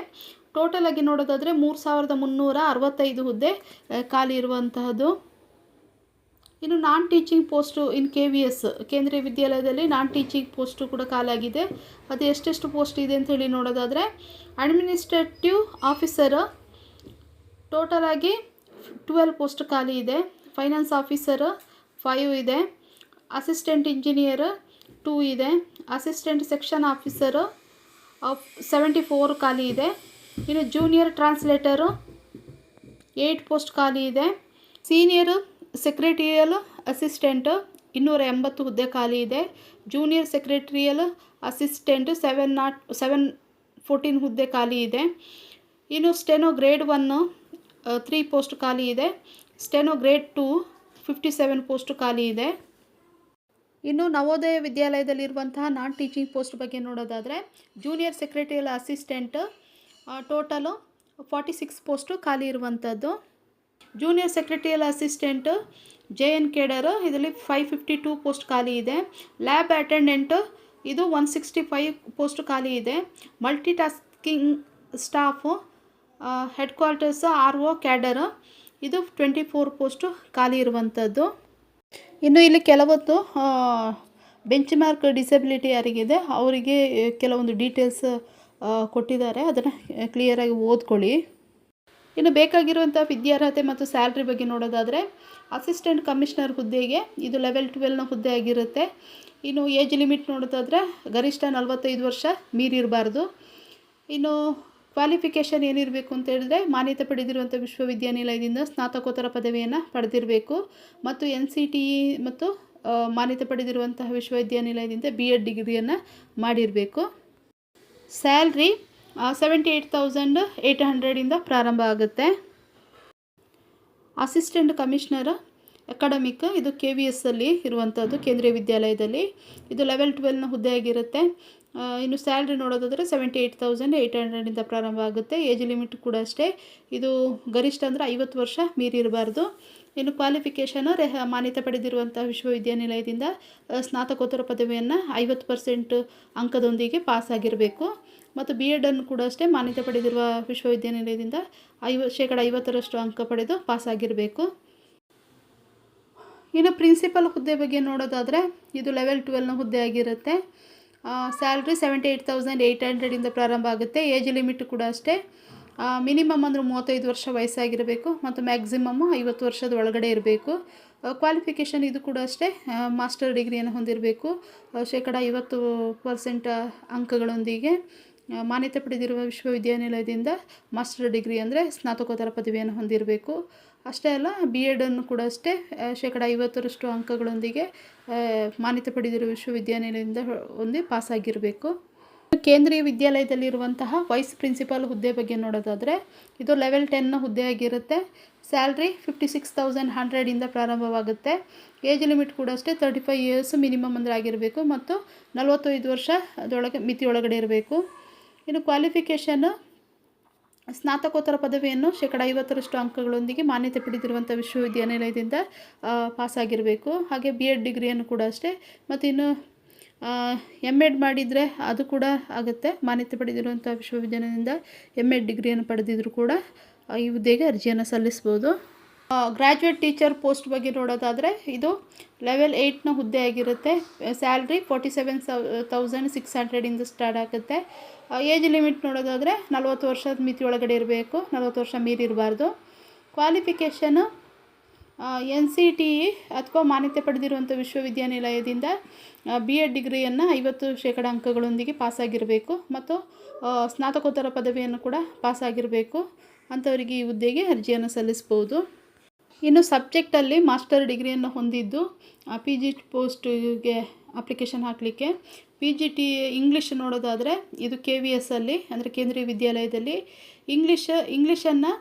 A: ಟೋಟಲ್ ಆಗಿ ನೋಡೋದಾದರೆ 3365 ಹುದ್ದೆ ಖಾಲಿ ಇರುವಂತಹದ್ದು. ಇನ್ನು ನಾನ್ ಟೀಚಿಂಗ್ ಪೋಸ್ಟು ಇನ್ KVS ಕೇಂದ್ರೀಯ ವಿದ್ಯಾಲಯದಲ್ಲಿ ನಾನ್ ಟೀಚಿಂಗ್ ಪೋಸ್ಟು ಕೂಡ ಖಾಲಿಯಾಗಿದೆ. ಅದು ಎಷ್ಟೆಷ್ಟು ಪೋಸ್ಟ್ ಇದೆ ಅಂತ ಹೇಳಿ ನೋಡೋದಾದರೆ ಅಡ್ಮಿನಿಸ್ಟ್ರೇಟಿವ್ ಆಫೀಸರ್ ಟೋಟಲ್ ಆಗಿ 12 ಪೋಸ್ಟ್ ಖಾಲಿ ಇದೆ. ಫೈನಾನ್ಸ್ ಆಫೀಸರ್ 5 ಇದೆ. ಅಸಿಸ್ಟೆಂಟ್ ಇಂಜಿನಿಯರ್ 2 ಇದೆ. ಅಸಿಸ್ಟೆಂಟ್ ಸೆಕ್ಷನ್ ಆಫೀಸರು 74 ಖಾಲಿ ಇದೆ. ಇನ್ನು ಜೂನಿಯರ್ ಟ್ರಾನ್ಸ್ಲೇಟರು 8 ಪೋಸ್ಟ್ ಖಾಲಿ ಇದೆ. ಸೀನಿಯರ್ ಸೆಕ್ರೆಟರಿಯಲ್ ಅಸಿಸ್ಟೆಂಟ್ 280 ಹುದ್ದೆ ಖಾಲಿ ಇದೆ. ಜೂನಿಯರ್ ಸೆಕ್ರೆಟರಿಯಲ್ ಅಸಿಸ್ಟೆಂಟ್ 714 ಹುದ್ದೆ ಖಾಲಿ ಇದೆ. ಇನ್ನು ಸ್ಟೆನೋ ಗ್ರೇಡ್ 1 3 ಪೋಸ್ಟ್ ಖಾಲಿ ಇದೆ. ಸ್ಟೆನೋ ಗ್ರೇಡ್ 2 57 ಪೋಸ್ಟ್ ಖಾಲಿ ಇದೆ. ಇನ್ನು ನವೋದಯ ವಿದ್ಯಾಲಯದಲ್ಲಿರುವಂತಹ ನಾನ್ ಟೀಚಿಂಗ್ ಪೋಸ್ಟ್ ಬಗ್ಗೆ ನೋಡೋದಾದರೆ junior secretarial assistant total 46 post ಖಾಲಿ ಇರುವಂಥದ್ದು. Junior secretarial assistant JN cadre ಇದರಲ್ಲಿ 552 ಪೋಸ್ಟ್ ಖಾಲಿ ಇದೆ. ಲ್ಯಾಬ್ ಅಟೆಂಡೆಂಟ್ ಇದು 165 ಪೋಸ್ಟ್ ಖಾಲಿ ಇದೆ. Multi tasking staff head quarters RO cadre ಇದು 24 ಪೋಸ್ಟು ಖಾಲಿ ಇರುವಂಥದ್ದು. ಇನ್ನು ಇಲ್ಲಿ ಕೆಲವೊಂದು ಬೆಂಚ್ ಮಾರ್ಕ್ ಡಿಸಬಿಲಿಟಿ ಯಾರಿಗಿದೆ ಅವರಿಗೆ ಕೆಲವೊಂದು ಡೀಟೇಲ್ಸ್ ಕೊಟ್ಟಿದ್ದಾರೆ, ಅದನ್ನು ಕ್ಲಿಯರಾಗಿ ಓದ್ಕೊಳ್ಳಿ. ಇನ್ನು ಬೇಕಾಗಿರುವಂಥ ವಿದ್ಯಾರ್ಹತೆ ಮತ್ತು ಸ್ಯಾಲ್ರಿ ಬಗ್ಗೆ ನೋಡೋದಾದರೆ ಅಸಿಸ್ಟೆಂಟ್ ಕಮಿಷನರ್ ಹುದ್ದೆಗೆ ಇದು ಲೆವೆಲ್ 12ನ ಹುದ್ದೆ ಆಗಿರುತ್ತೆ. ಇನ್ನು ಏಜ್ ಲಿಮಿಟ್ ನೋಡೋದಾದರೆ ಗರಿಷ್ಠ 45 ವರ್ಷ ಮೀರಿರಬಾರ್ದು. ಇನ್ನು ಕ್ವಾಲಿಫಿಕೇಷನ್ ಏನಿರಬೇಕು ಅಂತ ಹೇಳಿದ್ರೆ ಮಾನ್ಯತೆ ಪಡೆದಿರುವಂಥ ವಿಶ್ವವಿದ್ಯಾನಿಲಯದಿಂದ ಸ್ನಾತಕೋತ್ತರ ಪದವಿಯನ್ನು ಪಡೆದಿರಬೇಕು ಮತ್ತು NCTE ಮತ್ತು ಮಾನ್ಯತೆ ಪಡೆದಿರುವಂತಹ ವಿಶ್ವವಿದ್ಯಾನಿಲಯದಿಂದ BEd ಡಿಗ್ರಿಯನ್ನು ಮಾಡಿರಬೇಕು. ಸ್ಯಾಲ್ರಿ 78,800 ಪ್ರಾರಂಭ ಆಗುತ್ತೆ. ಅಸಿಸ್ಟೆಂಟ್ ಕಮಿಷನರ್ ಅಕಾಡೆಮಿಕ್ ಇದು KVS ಅಲ್ಲಿ ಇರುವಂಥದ್ದು ಕೇಂದ್ರೀಯ ವಿದ್ಯಾಲಯದಲ್ಲಿ. ಇದು ಲೆವೆಲ್ 12ನ ಹುದ್ದೆ ಆಗಿರುತ್ತೆ. ಇನ್ನು ಸ್ಯಾಲ್ರಿ ನೋಡೋದಾದರೆ 78,800 ಪ್ರಾರಂಭ ಆಗುತ್ತೆ. ಏಜ್ ಲಿಮಿಟ್ ಕೂಡ ಅಷ್ಟೇ, ಇದು ಗರಿಷ್ಠ ಅಂದರೆ 50 ವರ್ಷ ಮೀರಿರಬಾರ್ದು. ಇನ್ನು ಕ್ವಾಲಿಫಿಕೇಷನ್ ಮಾನ್ಯತೆ ಪಡೆದಿರುವಂಥ ವಿಶ್ವವಿದ್ಯಾನಿಲಯದಿಂದ ಸ್ನಾತಕೋತ್ತರ ಪದವಿಯನ್ನು 50% ಅಂಕದೊಂದಿಗೆ ಪಾಸಾಗಿರಬೇಕು ಮತ್ತು BEd ಕೂಡ ಅಷ್ಟೇ ಮಾನ್ಯತೆ ಪಡೆದಿರುವ ವಿಶ್ವವಿದ್ಯಾನಿಲಯದಿಂದ 50% ಅಂಕ ಪಡೆದು ಪಾಸಾಗಿರಬೇಕು. ಇನ್ನು ಪ್ರಿನ್ಸಿಪಲ್ ಹುದ್ದೆ ಬಗ್ಗೆ ನೋಡೋದಾದರೆ ಇದು ಲೆವೆಲ್ 12ನ ಹುದ್ದೆ ಆಗಿರುತ್ತೆ. ಸ್ಯಾಲ್ರಿ 78,800 ಪ್ರಾರಂಭ ಆಗುತ್ತೆ. ಏಜ್ ಲಿಮಿಟ್ ಕೂಡ ಅಷ್ಟೇ, ಮಿನಿಮಮ್ ಅಂದರೆ 35 ವರ್ಷ ವಯಸ್ಸಾಗಿರಬೇಕು ಮತ್ತು ಮ್ಯಾಕ್ಸಿಮಮ್ಮು 50 ವರ್ಷದ ಒಳಗಡೆ ಇರಬೇಕು. ಕ್ವಾಲಿಫಿಕೇಷನ್ ಇದು ಕೂಡ ಅಷ್ಟೇ, ಮಾಸ್ಟರ್ ಡಿಗ್ರಿಯನ್ನು ಹೊಂದಿರಬೇಕು. 50% ಅಂಕಗಳೊಂದಿಗೆ ಮಾನ್ಯತೆ ಪಡೆದಿರುವ ವಿಶ್ವವಿದ್ಯಾನಿಲಯದಿಂದ ಮಾಸ್ಟರ್ ಡಿಗ್ರಿ ಅಂದರೆ ಸ್ನಾತಕೋತ್ತರ ಪದವಿಯನ್ನು ಹೊಂದಿರಬೇಕು. ಅಷ್ಟೇ ಅಲ್ಲ, BEd ಕೂಡ ಅಷ್ಟೇ 50% ಅಂಕಗಳೊಂದಿಗೆ ಮಾನ್ಯತೆ ಪಡೆದಿರುವ ವಿಶ್ವವಿದ್ಯಾನಿಲಯದಿಂದ ಹೊಂದಿ ಪಾಸಾಗಿರಬೇಕು. ಕೇಂದ್ರೀಯ ವಿದ್ಯಾಲಯದಲ್ಲಿರುವಂತಹ ವೈಸ್ ಪ್ರಿನ್ಸಿಪಾಲ್ ಹುದ್ದೆ ಬಗ್ಗೆ ನೋಡೋದಾದರೆ ಇದು ಲೆವೆಲ್ 10ನ ಹುದ್ದೆ ಆಗಿರುತ್ತೆ. ಸ್ಯಾಲ್ರಿ 56,100 ಪ್ರಾರಂಭವಾಗುತ್ತೆ. ಏಜ್ ಲಿಮಿಟ್ ಕೂಡ ಅಷ್ಟೇ 35 ಇಯರ್ಸ್ ಮಿನಿಮಮ್ ಅಂದರೆ ಆಗಿರಬೇಕು ಮತ್ತು 45 ವರ್ಷ ಅದರೊಳಗೆ ಮಿತಿಯೊಳಗಡೆ ಇರಬೇಕು. ಇನ್ನು ಕ್ವಾಲಿಫಿಕೇಷನ್ ಸ್ನಾತಕೋತ್ತರ ಪದವಿಯನ್ನು 50% ಅಂಕಗಳೊಂದಿಗೆ ಮಾನ್ಯತೆ ಪಡೆದಿರುವಂಥ ವಿಶ್ವವಿದ್ಯಾನಿಲಯದಿಂದ ಪಾಸಾಗಿರಬೇಕು. ಹಾಗೆ BEd ಡಿಗ್ರಿಯನ್ನು ಕೂಡ ಅಷ್ಟೇ. ಮತ್ತು ಇನ್ನು ಎಮ್ ಎಡ್ ಮಾಡಿದರೆ ಅದು ಕೂಡ ಆಗುತ್ತೆ. ಮಾನ್ಯತೆ ಪಡೆದಿರುವಂಥ ವಿಶ್ವವಿದ್ಯಾಲಯದಿಂದ ಎಮ್.ಎಡ್ ಡಿಗ್ರಿಯನ್ನು ಪಡೆದಿದ್ದರೂ ಕೂಡ ಈ ಹುದ್ದೆಗೆ ಅರ್ಜಿಯನ್ನು ಸಲ್ಲಿಸ್ಬೋದು. ಗ್ರ್ಯಾಜುಯೇಟ್ ಟೀಚರ್ ಪೋಸ್ಟ್ ಬಗ್ಗೆ ನೋಡೋದಾದರೆ ಇದು ಲೆವೆಲ್ 8ನ ಹುದ್ದೆ ಆಗಿರುತ್ತೆ. ಸ್ಯಾಲ್ರಿ 47,600 ಸ್ಟಾರ್ಟ್ ಆಗುತ್ತೆ. ಏಜ್ ಲಿಮಿಟ್ ನೋಡೋದಾದರೆ 40 ವರ್ಷದ ಮಿತಿ ಒಳಗಡೆ ಇರಬೇಕು, 40 ವರ್ಷ ಮೀರಿರಬಾರ್ದು. ಕ್ವಾಲಿಫಿಕೇಷನು NCTE ಅಥವಾ ಮಾನ್ಯತೆ ಪಡೆದಿರುವಂಥ ವಿಶ್ವವಿದ್ಯಾನಿಲಯದಿಂದ B.Ed ಡಿಗ್ರಿಯನ್ನು 50% ಅಂಕಗಳೊಂದಿಗೆ ಪಾಸಾಗಿರಬೇಕು ಮತ್ತು ಸ್ನಾತಕೋತ್ತರ ಪದವಿಯನ್ನು ಕೂಡ ಪಾಸಾಗಿರಬೇಕು. ಅಂಥವರಿಗೆ ಈ ಹುದ್ದೆಗೆ ಅರ್ಜಿಯನ್ನು ಸಲ್ಲಿಸ್ಬೋದು. ಇನ್ನು ಸಬ್ಜೆಕ್ಟಲ್ಲಿ ಮಾಸ್ಟರ್ ಡಿಗ್ರಿಯನ್ನು ಹೊಂದಿದ್ದು PG ಪೋಸ್ಟಿಗೆ ಅಪ್ಲಿಕೇಶನ್ ಹಾಕಲಿಕ್ಕೆ PGT ಇಂಗ್ಲೀಷ್ ನೋಡೋದಾದರೆ ಇದು KVS ಅಲ್ಲಿ ಅಂದರೆ ಕೇಂದ್ರೀಯ ವಿದ್ಯಾಲಯದಲ್ಲಿ ಇಂಗ್ಲೀಷನ್ನು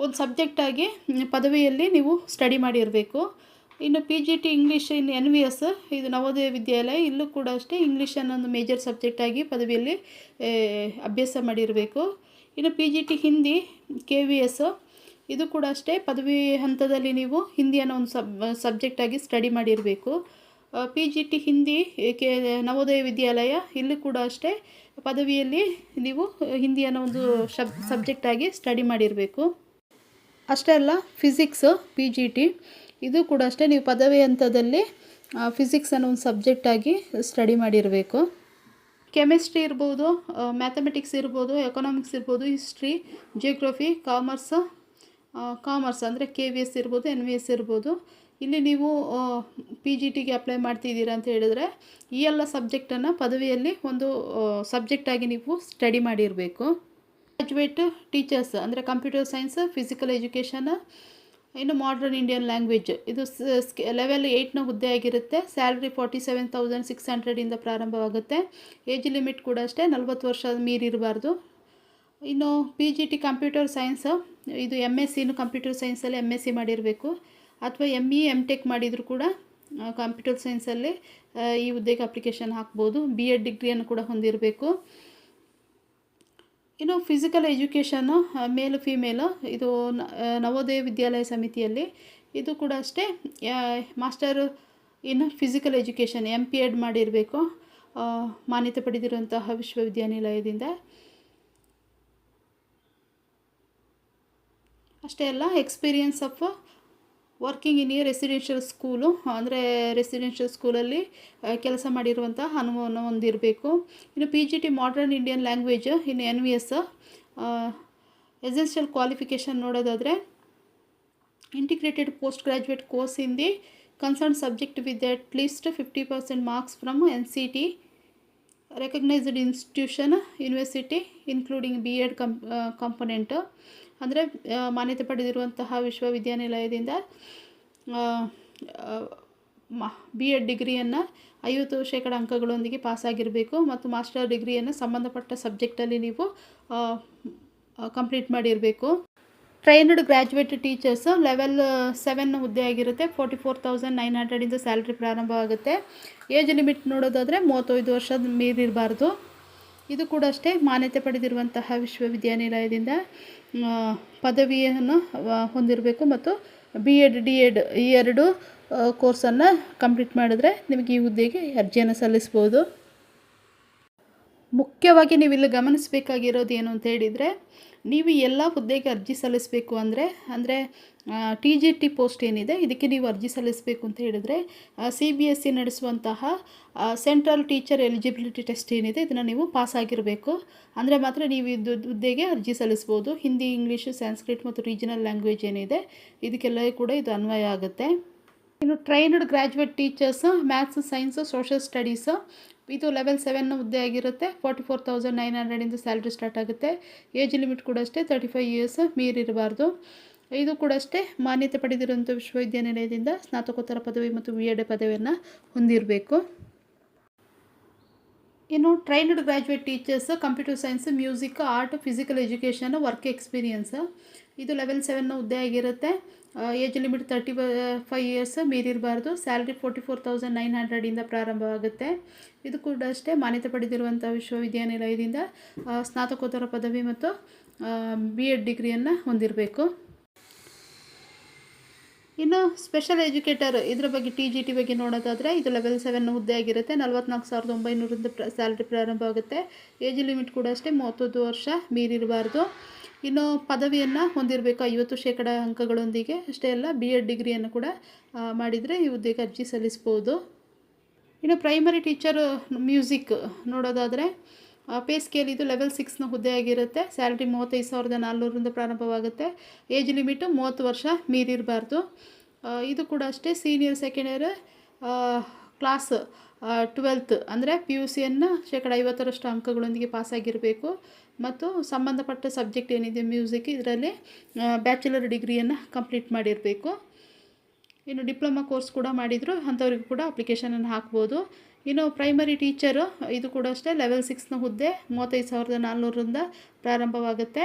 A: ಒಂದು ಸಬ್ಜೆಕ್ಟಾಗಿ ಪದವಿಯಲ್ಲಿ ನೀವು ಸ್ಟಡಿ ಮಾಡಿರಬೇಕು. ಇನ್ನು PGT ಇಂಗ್ಲೀಷ್ ಇನ್ನು NVS ಇದು ನವೋದಯ ವಿದ್ಯಾಲಯ, ಇಲ್ಲೂ ಕೂಡ ಅಷ್ಟೇ ಇಂಗ್ಲೀಷನ್ನು ಒಂದು ಮೇಜರ್ ಸಬ್ಜೆಕ್ಟಾಗಿ ಪದವಿಯಲ್ಲಿ ಅಭ್ಯಾಸ ಮಾಡಿರಬೇಕು. ಇನ್ನು PGT ಹಿಂದಿ KVS ಇದು ಕೂಡ ಅಷ್ಟೇ ಪದವಿ ಹಂತದಲ್ಲಿ ನೀವು ಹಿಂದಿಯನ್ನು ಒಂದು ಸಬ್ಜೆಕ್ಟಾಗಿ ಸ್ಟಡಿ ಮಾಡಿರಬೇಕು. PGT ಹಿಂದಿ ನವೋದಯ ವಿದ್ಯಾಲಯ ಇಲ್ಲೂ ಕೂಡ ಅಷ್ಟೇ ಪದವಿಯಲ್ಲಿ ನೀವು ಹಿಂದಿಯನ್ನು ಒಂದು ಸಬ್ಜೆಕ್ಟಾಗಿ ಸ್ಟಡಿ ಮಾಡಿರಬೇಕು. ಅಷ್ಟೇ ಅಲ್ಲ, ಫಿಸಿಕ್ಸ್ PGT ಇದು ಕೂಡ ಅಷ್ಟೇ ನೀವು ಪದವಿ ಹಂತದಲ್ಲಿ ಫಿಸಿಕ್ಸನ್ನು ಒಂದು ಸಬ್ಜೆಕ್ಟಾಗಿ ಸ್ಟಡಿ ಮಾಡಿರಬೇಕು. ಕೆಮಿಸ್ಟ್ರಿ ಇರ್ಬೋದು, ಮ್ಯಾಥಮೆಟಿಕ್ಸ್ ಇರ್ಬೋದು, ಎಕನಾಮಿಕ್ಸ್ ಇರ್ಬೋದು, ಹಿಸ್ಟ್ರಿ, ಜಿಯೋಗ್ರಫಿ, ಕಾಮರ್ಸ್ ಅಂದರೆ KVS ಇರ್ಬೋದು, NVS ಇರ್ಬೋದು. ಇಲ್ಲಿ ನೀವು PGTಗೆ ಅಪ್ಲೈ ಮಾಡ್ತಿದ್ದೀರಾ ಅಂತ ಹೇಳಿದ್ರೆ ಈ ಎಲ್ಲ ಸಬ್ಜೆಕ್ಟನ್ನು ಪದವಿಯಲ್ಲಿ ಒಂದು ಸಬ್ಜೆಕ್ಟಾಗಿ ನೀವು ಸ್ಟಡಿ ಮಾಡಿರಬೇಕು. ಗ್ರ್ಯಾಜುಯೇಟ್ ಟೀಚರ್ಸ್ ಅಂದರೆ ಕಂಪ್ಯೂಟರ್ ಸೈನ್ಸ್, ಫಿಸಿಕಲ್ ಎಜುಕೇಷನ್, ಇನ್ನು ಮಾಡರ್ನ್ ಇಂಡಿಯನ್ ಲ್ಯಾಂಗ್ವೇಜ್ ಇದು ಲೆವೆಲ್ 8ನ ಹುದ್ದೆ ಆಗಿರುತ್ತೆ. ಸ್ಯಾಲ್ರಿ 47,600 ಪ್ರಾರಂಭವಾಗುತ್ತೆ. ಏಜ್ ಲಿಮಿಟ್ ಕೂಡ ಅಷ್ಟೇ 40 ವರ್ಷ ಮೀರಿರಬಾರ್ದು. ಇನ್ನು PGT ಕಂಪ್ಯೂಟರ್ ಸೈನ್ಸ್ ಇದು MSc ಕಂಪ್ಯೂಟರ್ ಸೈನ್ಸಲ್ಲಿ MSc ಮಾಡಿರಬೇಕು ಅಥವಾ ME M.Tech ಮಾಡಿದರೂ ಕೂಡ ಕಂಪ್ಯೂಟರ್ ಸೈನ್ಸಲ್ಲಿ ಈ ಹುದ್ದೆಗೆ ಅಪ್ಲಿಕೇಶನ್ ಹಾಕ್ಬೋದು. B.Ed ಡಿಗ್ರಿಯನ್ನು ಕೂಡ ಹೊಂದಿರಬೇಕು. ಇನ್ನು ಫಿಸಿಕಲ್ ಎಜುಕೇಷನ್ನು ಮೇಲು ಫಿಮೇಲು ಇದು ನವೋದಯ ವಿದ್ಯಾಲಯ ಸಮಿತಿಯಲ್ಲಿ ಇದು ಕೂಡ ಅಷ್ಟೇ master in physical education MPEd ಮಾಡಿರಬೇಕು ಮಾನ್ಯತೆ ಪಡೆದಿರುವಂತಹ ವಿಶ್ವವಿದ್ಯಾನಿಲಯದಿಂದ. ಅಷ್ಟೇ ಅಲ್ಲ, experience of working in residential school ಅಂದರೆ ರೆಸಿಡೆನ್ಷಿಯಲ್ ಸ್ಕೂಲಲ್ಲಿ ಕೆಲಸ ಮಾಡಿರುವಂತಹ ಅನುಭವವನ್ನು ಹೊಂದಿರಬೇಕು. ಇನ್ನು PGT ಮಾಡರ್ನ್ ಇಂಡಿಯನ್ ಲ್ಯಾಂಗ್ವೇಜ್ ಇನ್ನು NVS ಎಸೆನ್ಷಿಯಲ್ ಕ್ವಾಲಿಫಿಕೇಷನ್ ನೋಡೋದಾದರೆ integrated post graduate course in the concern subject with at least 50% marks from NCT recognised institution university including B.Ed component ಅಂದರೆ ಮಾನ್ಯತೆ ಪಡೆದಿರುವಂತಹ ವಿಶ್ವವಿದ್ಯಾನಿಲಯದಿಂದ B.Ed ಡಿಗ್ರಿಯನ್ನು 50% ಅಂಕಗಳೊಂದಿಗೆ ಪಾಸಾಗಿರಬೇಕು ಮತ್ತು ಮಾಸ್ಟರ್ ಡಿಗ್ರಿಯನ್ನು ಸಂಬಂಧಪಟ್ಟ ಸಬ್ಜೆಕ್ಟಲ್ಲಿ ನೀವು ಕಂಪ್ಲೀಟ್ ಮಾಡಿರಬೇಕು. ಟ್ರೈನ್ಡ್ ಗ್ರ್ಯಾಜುಯೇಟ್ ಟೀಚರ್ಸ್ ಲೆವೆಲ್ 7 ಹುದ್ದೆ ಆಗಿರುತ್ತೆ. 44,900 ಸ್ಯಾಲ್ರಿ ಪ್ರಾರಂಭವಾಗುತ್ತೆ. ಏಜ್ ಲಿಮಿಟ್ ನೋಡೋದಾದರೆ 35 ವರ್ಷದ ಮೀರಿರಬಾರ್ದು. ಇದು ಕೂಡ ಅಷ್ಟೇ ಮಾನ್ಯತೆ ಪಡೆದಿರುವಂತಹ ವಿಶ್ವವಿದ್ಯಾನಿಲಯದಿಂದ ಪದವಿಯನ್ನು ಹೊಂದಿರಬೇಕು ಮತ್ತು B.Ed D.Ed ಈ ಎರಡು ಕೋರ್ಸನ್ನು ಕಂಪ್ಲೀಟ್ ಮಾಡಿದ್ರೆ ನಿಮಗೆ ಈ ಹುದ್ದೆಗೆ ಅರ್ಜಿಯನ್ನು ಸಲ್ಲಿಸ್ಬೋದು. ಮುಖ್ಯವಾಗಿ ನೀವು ಇಲ್ಲಿ ಗಮನಿಸಬೇಕಾಗಿರೋದು ಏನು ಅಂತ ಹೇಳಿದರೆ, ನೀವು ಎಲ್ಲ ಹುದ್ದೆಗೆ ಅರ್ಜಿ ಸಲ್ಲಿಸಬೇಕು ಅಂದರೆ TGT ಪೋಸ್ಟ್ ಏನಿದೆ ಇದಕ್ಕೆ ನೀವು ಅರ್ಜಿ ಸಲ್ಲಿಸಬೇಕು ಅಂತ ಹೇಳಿದರೆ CBSE ನಡೆಸುವಂತಹ ಸೆಂಟ್ರಲ್ ಟೀಚರ್ ಎಲಿಜಿಬಿಲಿಟಿ ಟೆಸ್ಟ್ ಏನಿದೆ ಇದನ್ನು ನೀವು ಪಾಸಾಗಿರಬೇಕು. ಅಂದರೆ ಮಾತ್ರ ನೀವು ಇದು ಹುದ್ದೆಗೆ ಅರ್ಜಿ ಸಲ್ಲಿಸ್ಬೋದು. ಹಿಂದಿ, ಇಂಗ್ಲೀಷು, ಸಂಸ್ಕೃತ್ ಮತ್ತು ರೀಜನಲ್ ಲ್ಯಾಂಗ್ವೇಜ್ ಏನಿದೆ ಇದಕ್ಕೆಲ್ಲ ಕೂಡ ಇದು ಅನ್ವಯ ಆಗುತ್ತೆ. ಇನ್ನು trained graduate teachers maths, science, social studies ಇದು ಲೆವೆಲ್ 7 ಹುದ್ದೆ ಆಗಿರುತ್ತೆ. 44,900 ಸ್ಯಾಲ್ರಿ ಸ್ಟಾರ್ಟ್ ಆಗುತ್ತೆ. ಏಜ್ ಲಿಮಿಟ್ ಕೂಡ ಅಷ್ಟೇ 35 ಇಯರ್ಸ್ ಮೀರಿರಬಾರ್ದು. ಇದು ಕೂಡ ಅಷ್ಟೇ ಮಾನ್ಯತೆ ಪಡೆದಿರುವಂಥ ವಿಶ್ವವಿದ್ಯಾನಿಲಯದಿಂದ ಸ್ನಾತಕೋತ್ತರ ಪದವಿ ಮತ್ತು B.Ed ಪದವಿಯನ್ನು ಹೊಂದಿರಬೇಕು. ಇನ್ನು trained graduate teachers computer science, music, art, physical education, work experience ಇದು ಲೆವೆಲ್ 7 ಹುದ್ದೆ ಆಗಿರುತ್ತೆ. ಏಜ್ ಲಿಮಿಟ್ 35 ಇಯರ್ಸ್ ಮೀರಿರಬಾರ್ದು. ಸ್ಯಾಲ್ರಿ 44,900 ಪ್ರಾರಂಭವಾಗುತ್ತೆ. ಇದು ಕೂಡ ಅಷ್ಟೇ ಮಾನ್ಯತೆ ಪಡೆದಿರುವಂಥ ವಿಶ್ವವಿದ್ಯಾನಿಲಯದಿಂದ ಸ್ನಾತಕೋತ್ತರ ಪದವಿ ಮತ್ತು B.Ed ಡಿಗ್ರಿಯನ್ನು ಹೊಂದಿರಬೇಕು. ಇನ್ನು ಸ್ಪೆಷಲ್ ಎಜುಕೇಟರ್ ಇದ್ರ ಬಗ್ಗೆ TGT ಬಗ್ಗೆ ನೋಡೋದಾದರೆ ಇದು ಲೆವೆಲ್ 7 ಹುದ್ದೆ ಆಗಿರುತ್ತೆ. 44,900 ಸ್ಯಾಲ್ರಿ ಪ್ರಾರಂಭ ಆಗುತ್ತೆ. ಏಜ್ ಲಿಮಿಟ್ ಕೂಡ ಅಷ್ಟೇ 31 ವರ್ಷ ಮೀರಿರಬಾರ್ದು. ಇನ್ನು ಪದವಿಯನ್ನು ಹೊಂದಿರಬೇಕು 50% ಅಂಕಗಳೊಂದಿಗೆ. ಅಷ್ಟೇ ಅಲ್ಲ B.Ed ಡಿಗ್ರಿಯನ್ನು ಕೂಡ ಮಾಡಿದರೆ ಈ ಹುದ್ದೆಗೆ ಅರ್ಜಿ ಸಲ್ಲಿಸ್ಬೋದು. ಇನ್ನು ಪ್ರೈಮರಿ ಟೀಚರ್ ಮ್ಯೂಸಿಕ್ ನೋಡೋದಾದರೆ ಪೇ ಸ್ಕೇಲ್ ಇದು ಲೆವೆಲ್ 6 ಹುದ್ದೆ ಆಗಿರುತ್ತೆ. ಸ್ಯಾಲ್ರಿ 35,400 ಪ್ರಾರಂಭವಾಗುತ್ತೆ. ಏಜ್ ಲಿಮಿಟು 30 ವರ್ಷ ಮೀರಿರಬಾರ್ದು. ಇದು ಕೂಡ ಅಷ್ಟೇ senior second year class 12th ಅಂದರೆ PUCಯನ್ನು 50% ಅಂಕಗಳೊಂದಿಗೆ ಪಾಸಾಗಿರಬೇಕು ಮತ್ತು ಸಂಬಂಧಪಟ್ಟ ಸಬ್ಜೆಕ್ಟ್ ಏನಿದೆ ಮ್ಯೂಸಿಕ್ ಇದರಲ್ಲಿ ಬ್ಯಾಚುಲರ್ ಡಿಗ್ರಿಯನ್ನು ಕಂಪ್ಲೀಟ್ ಮಾಡಿರಬೇಕು. ಇನ್ನು ಡಿಪ್ಲೊಮಾ ಕೋರ್ಸ್ ಕೂಡ ಮಾಡಿದರೂ ಅಂಥವ್ರಿಗೂ ಕೂಡ ಅಪ್ಲಿಕೇಶನನ್ನು ಹಾಕ್ಬೋದು. ಇನ್ನು ಪ್ರೈಮರಿ ಟೀಚರು ಇದು ಕೂಡ ಅಷ್ಟೇ ಲೆವೆಲ್ 6 ಹುದ್ದೆ 35,400 ಪ್ರಾರಂಭವಾಗುತ್ತೆ.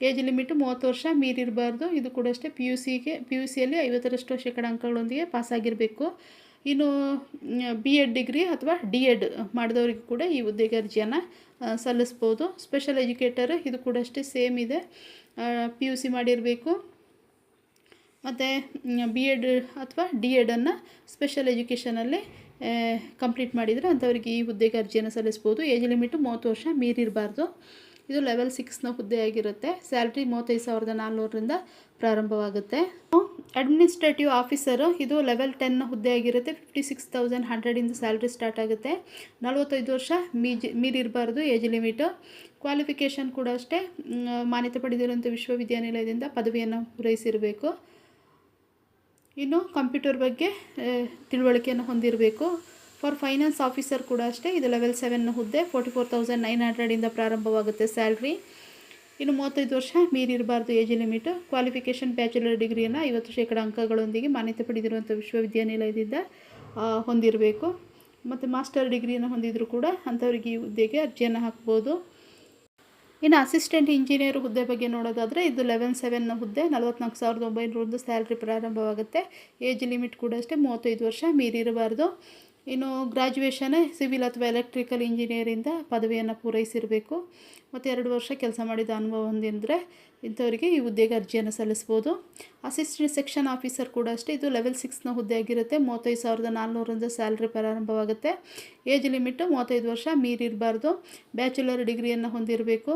A: ಏಜ್ ಲಿಮಿಟು 30 ವರ್ಷ ಮೀರಿರಬಾರ್ದು. ಇದು ಕೂಡ ಅಷ್ಟೇ PUCಯಲ್ಲಿ 50% ಅಂಕಗಳೊಂದಿಗೆ ಪಾಸಾಗಿರಬೇಕು. ಇನ್ನು B.Ed ಡಿಗ್ರಿ ಅಥವಾ D.Ed ಮಾಡಿದವರಿಗೂ ಕೂಡ ಈ ಹುದ್ದೆಗೆ ಅರ್ಜಿಯನ್ನು ಸಲ್ಲಿಸ್ಬೋದು. ಸ್ಪೆಷಲ್ ಎಜುಕೇಟರ್ ಇದು ಕೂಡ ಅಷ್ಟೇ ಸೇಮ್ ಇದೆ, PUC ಮಾಡಿರಬೇಕು ಮತ್ತು B.Ed ಅಥವಾ D.Edನ್ನು ಸ್ಪೆಷಲ್ ಎಜುಕೇಷನಲ್ಲಿ ಕಂಪ್ಲೀಟ್ ಮಾಡಿದರೆ ಅಂಥವರಿಗೆ ಈ ಹುದ್ದೆಗೆ ಅರ್ಜಿಯನ್ನು ಸಲ್ಲಿಸ್ಬೋದು. ಏಜ್ ಲಿಮಿಟು 30 ವರ್ಷ ಮೀರಿರಬಾರ್ದು. ಇದು ಲೆವೆಲ್ 6 ಹುದ್ದೆ ಆಗಿರುತ್ತೆ. ಸ್ಯಾಲ್ರಿ 35,400 ಪ್ರಾರಂಭವಾಗುತ್ತೆ. ಅಡ್ಮಿನಿಸ್ಟ್ರೇಟಿವ್ ಆಫೀಸರು ಇದು ಲೆವೆಲ್ 10 ಹುದ್ದೆ ಆಗಿರುತ್ತೆ. 56,100 ಸ್ಯಾಲ್ರಿ ಸ್ಟಾರ್ಟ್ ಆಗುತ್ತೆ. 45 ವರ್ಷ ಮೀರಿರಬಾರ್ದು ಏಜ್ ಲಿಮಿಟು. ಕ್ವಾಲಿಫಿಕೇಷನ್ ಕೂಡ ಅಷ್ಟೇ ಮಾನ್ಯತೆ ಪಡೆದಿರುವಂಥ ವಿಶ್ವವಿದ್ಯಾನಿಲಯದಿಂದ ಪದವಿಯನ್ನು ಪೂರೈಸಿರಬೇಕು. ಇನ್ನು ಕಂಪ್ಯೂಟರ್ ಬಗ್ಗೆ ತಿಳುವಳಿಕೆಯನ್ನು ಹೊಂದಿರಬೇಕು. ಫಾರ್ ಫೈನಾನ್ಸ್ ಆಫೀಸರ್ ಕೂಡ ಅಷ್ಟೇ ಇದು ಲೆವೆಲ್ 7 ಹುದ್ದೆ. 44,900 ಪ್ರಾರಂಭವಾಗುತ್ತೆ ಸ್ಯಾಲ್ರಿ. ಇನ್ನು 35 ವರ್ಷ ಮೀರಿರಬಾರ್ದು ಏಜ್ ಲಿಮಿಟು. ಕ್ವಾಲಿಫಿಕೇಷನ್ ಬ್ಯಾಚುಲರ್ ಡಿಗ್ರಿಯನ್ನು 50% ಅಂಕಗಳೊಂದಿಗೆ ಮಾನ್ಯತೆ ಪಡೆದಿರುವಂಥ ವಿಶ್ವವಿದ್ಯಾನಿಲಯದಿಂದ ಹೊಂದಿರಬೇಕು ಮತ್ತು ಮಾಸ್ಟರ್ ಡಿಗ್ರಿಯನ್ನು ಹೊಂದಿದರೂ ಕೂಡ ಅಂಥವರಿಗೆ ಈ ಹುದ್ದೆಗೆ ಅರ್ಜಿಯನ್ನು ಹಾಕ್ಬೋದು. ಇನ್ನು ಅಸಿಸ್ಟೆಂಟ್ ಇಂಜಿನಿಯರ್ ಹುದ್ದೆ ಬಗ್ಗೆ ನೋಡೋದಾದರೆ ಇದು ಲೆವೆಲ್ 7 ಹುದ್ದೆ. 44,900 ಸ್ಯಾಲ್ರಿ ಪ್ರಾರಂಭವಾಗುತ್ತೆ. ಏಜ್ ಲಿಮಿಟ್ ಕೂಡ ಅಷ್ಟೇ 35 ವರ್ಷ ಮೀರಿರಬಾರ್ದು. ಇನ್ನು ಗ್ರ್ಯಾಜುಯೇಷನ್ ಸಿವಿಲ್ ಅಥವಾ ಎಲೆಕ್ಟ್ರಿಕಲ್ ಇಂಜಿನಿಯರಿಂದ ಪದವಿಯನ್ನು ಪೂರೈಸಿರಬೇಕು ಮತ್ತು 2 ವರ್ಷ ಕೆಲಸ ಮಾಡಿದ ಅನುಭವ ಹೊಂದಿದ್ರೆ ಇಂಥವರಿಗೆ ಈ ಹುದ್ದೆಗೆ ಅರ್ಜಿಯನ್ನು ಸಲ್ಲಿಸ್ಬೋದು. ಅಸಿಸ್ಟೆಂಟ್ ಸೆಕ್ಷನ್ ಆಫೀಸರ್ ಕೂಡ ಅಷ್ಟೇ ಇದು ಲೆವೆಲ್ 6 ಹುದ್ದೆ ಆಗಿರುತ್ತೆ. 35,400 ಸ್ಯಾಲ್ರಿ ಪ್ರಾರಂಭವಾಗುತ್ತೆ. ಏಜ್ ಲಿಮಿಟು 35 ವರ್ಷ ಮೀರಿರಬಾರ್ದು. ಬ್ಯಾಚುಲರ್ ಡಿಗ್ರಿಯನ್ನು ಹೊಂದಿರಬೇಕು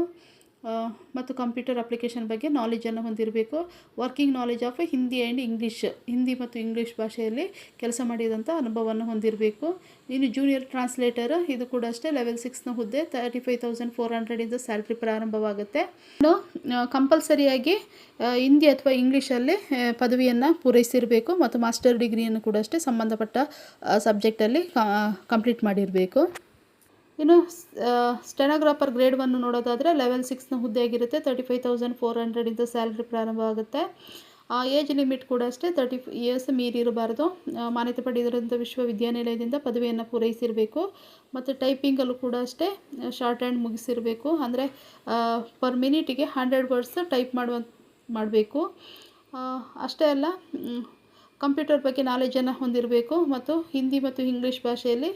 A: ಮತ್ತು ಕಂಪ್ಯೂಟರ್ ಅಪ್ಲಿಕೇಶನ್ ಬಗ್ಗೆ ನಾಲೆಜನ್ನು ಹೊಂದಿರಬೇಕು. Working knowledge of Hindi and English, Hindi ಮತ್ತು ಇಂಗ್ಲೀಷ್ ಭಾಷೆಯಲ್ಲಿ ಕೆಲಸ ಮಾಡಿದಂಥ ಅನುಭವವನ್ನು ಹೊಂದಿರಬೇಕು. ಇನ್ನು ಜೂನಿಯರ್ ಟ್ರಾನ್ಸ್ಲೇಟರ್ ಇದು ಕೂಡ ಅಷ್ಟೇ ಲೆವೆಲ್ 6 ಹುದ್ದೆ. 35,400 ಸ್ಯಾಲ್ರಿ ಪ್ರಾರಂಭವಾಗುತ್ತೆ. ಇನ್ನು ಕಂಪಲ್ಸರಿಯಾಗಿ ಹಿಂದಿ ಅಥವಾ ಇಂಗ್ಲೀಷಲ್ಲಿ ಪದವಿಯನ್ನು ಪೂರೈಸಿರಬೇಕು ಮತ್ತು ಮಾಸ್ಟರ್ ಡಿಗ್ರಿಯನ್ನು ಕೂಡ ಅಷ್ಟೇ ಸಂಬಂಧಪಟ್ಟ ಸಬ್ಜೆಕ್ಟಲ್ಲಿ ಕಂಪ್ಲೀಟ್ ಮಾಡಿರಬೇಕು. ಇನ್ನು ಸ್ಟೆನೋಗ್ರಾಫರ್ ಗ್ರೇಡ್ 1 ನೋಡೋದಾದರೆ ಲೆವೆಲ್ 6 ಹುದ್ದೆ ಆಗಿರುತ್ತೆ. 35,400 ಸ್ಯಾಲ್ರಿ ಪ್ರಾರಂಭವಾಗುತ್ತೆ. ಏಜ್ ಲಿಮಿಟ್ ಕೂಡ ಅಷ್ಟೇ 30 ಇಯರ್ಸ್ ಮೀರಿರಬಾರ್ದು. ಮಾನ್ಯತೆ ಪಡೆದಿರುವಂಥ ವಿಶ್ವವಿದ್ಯಾನಿಲಯದಿಂದ ಪದವಿಯನ್ನು ಪೂರೈಸಿರಬೇಕು ಮತ್ತು ಟೈಪಿಂಗಲ್ಲೂ ಕೂಡ ಅಷ್ಟೇ ಶಾರ್ಟ್ ಹ್ಯಾಂಡ್ ಮುಗಿಸಿರಬೇಕು. ಅಂದರೆ ಪರ್ ಮಿನಿಟಿಗೆ 100 ವರ್ಡ್ಸ್ ಟೈಪ್ ಮಾಡಬೇಕು. ಅಷ್ಟೇ ಅಲ್ಲ ಕಂಪ್ಯೂಟರ್ ಬಗ್ಗೆ ನಾಲೆಜನ್ನು ಹೊಂದಿರಬೇಕು ಮತ್ತು ಹಿಂದಿ ಮತ್ತು ಇಂಗ್ಲೀಷ್ ಭಾಷೆಯಲ್ಲಿ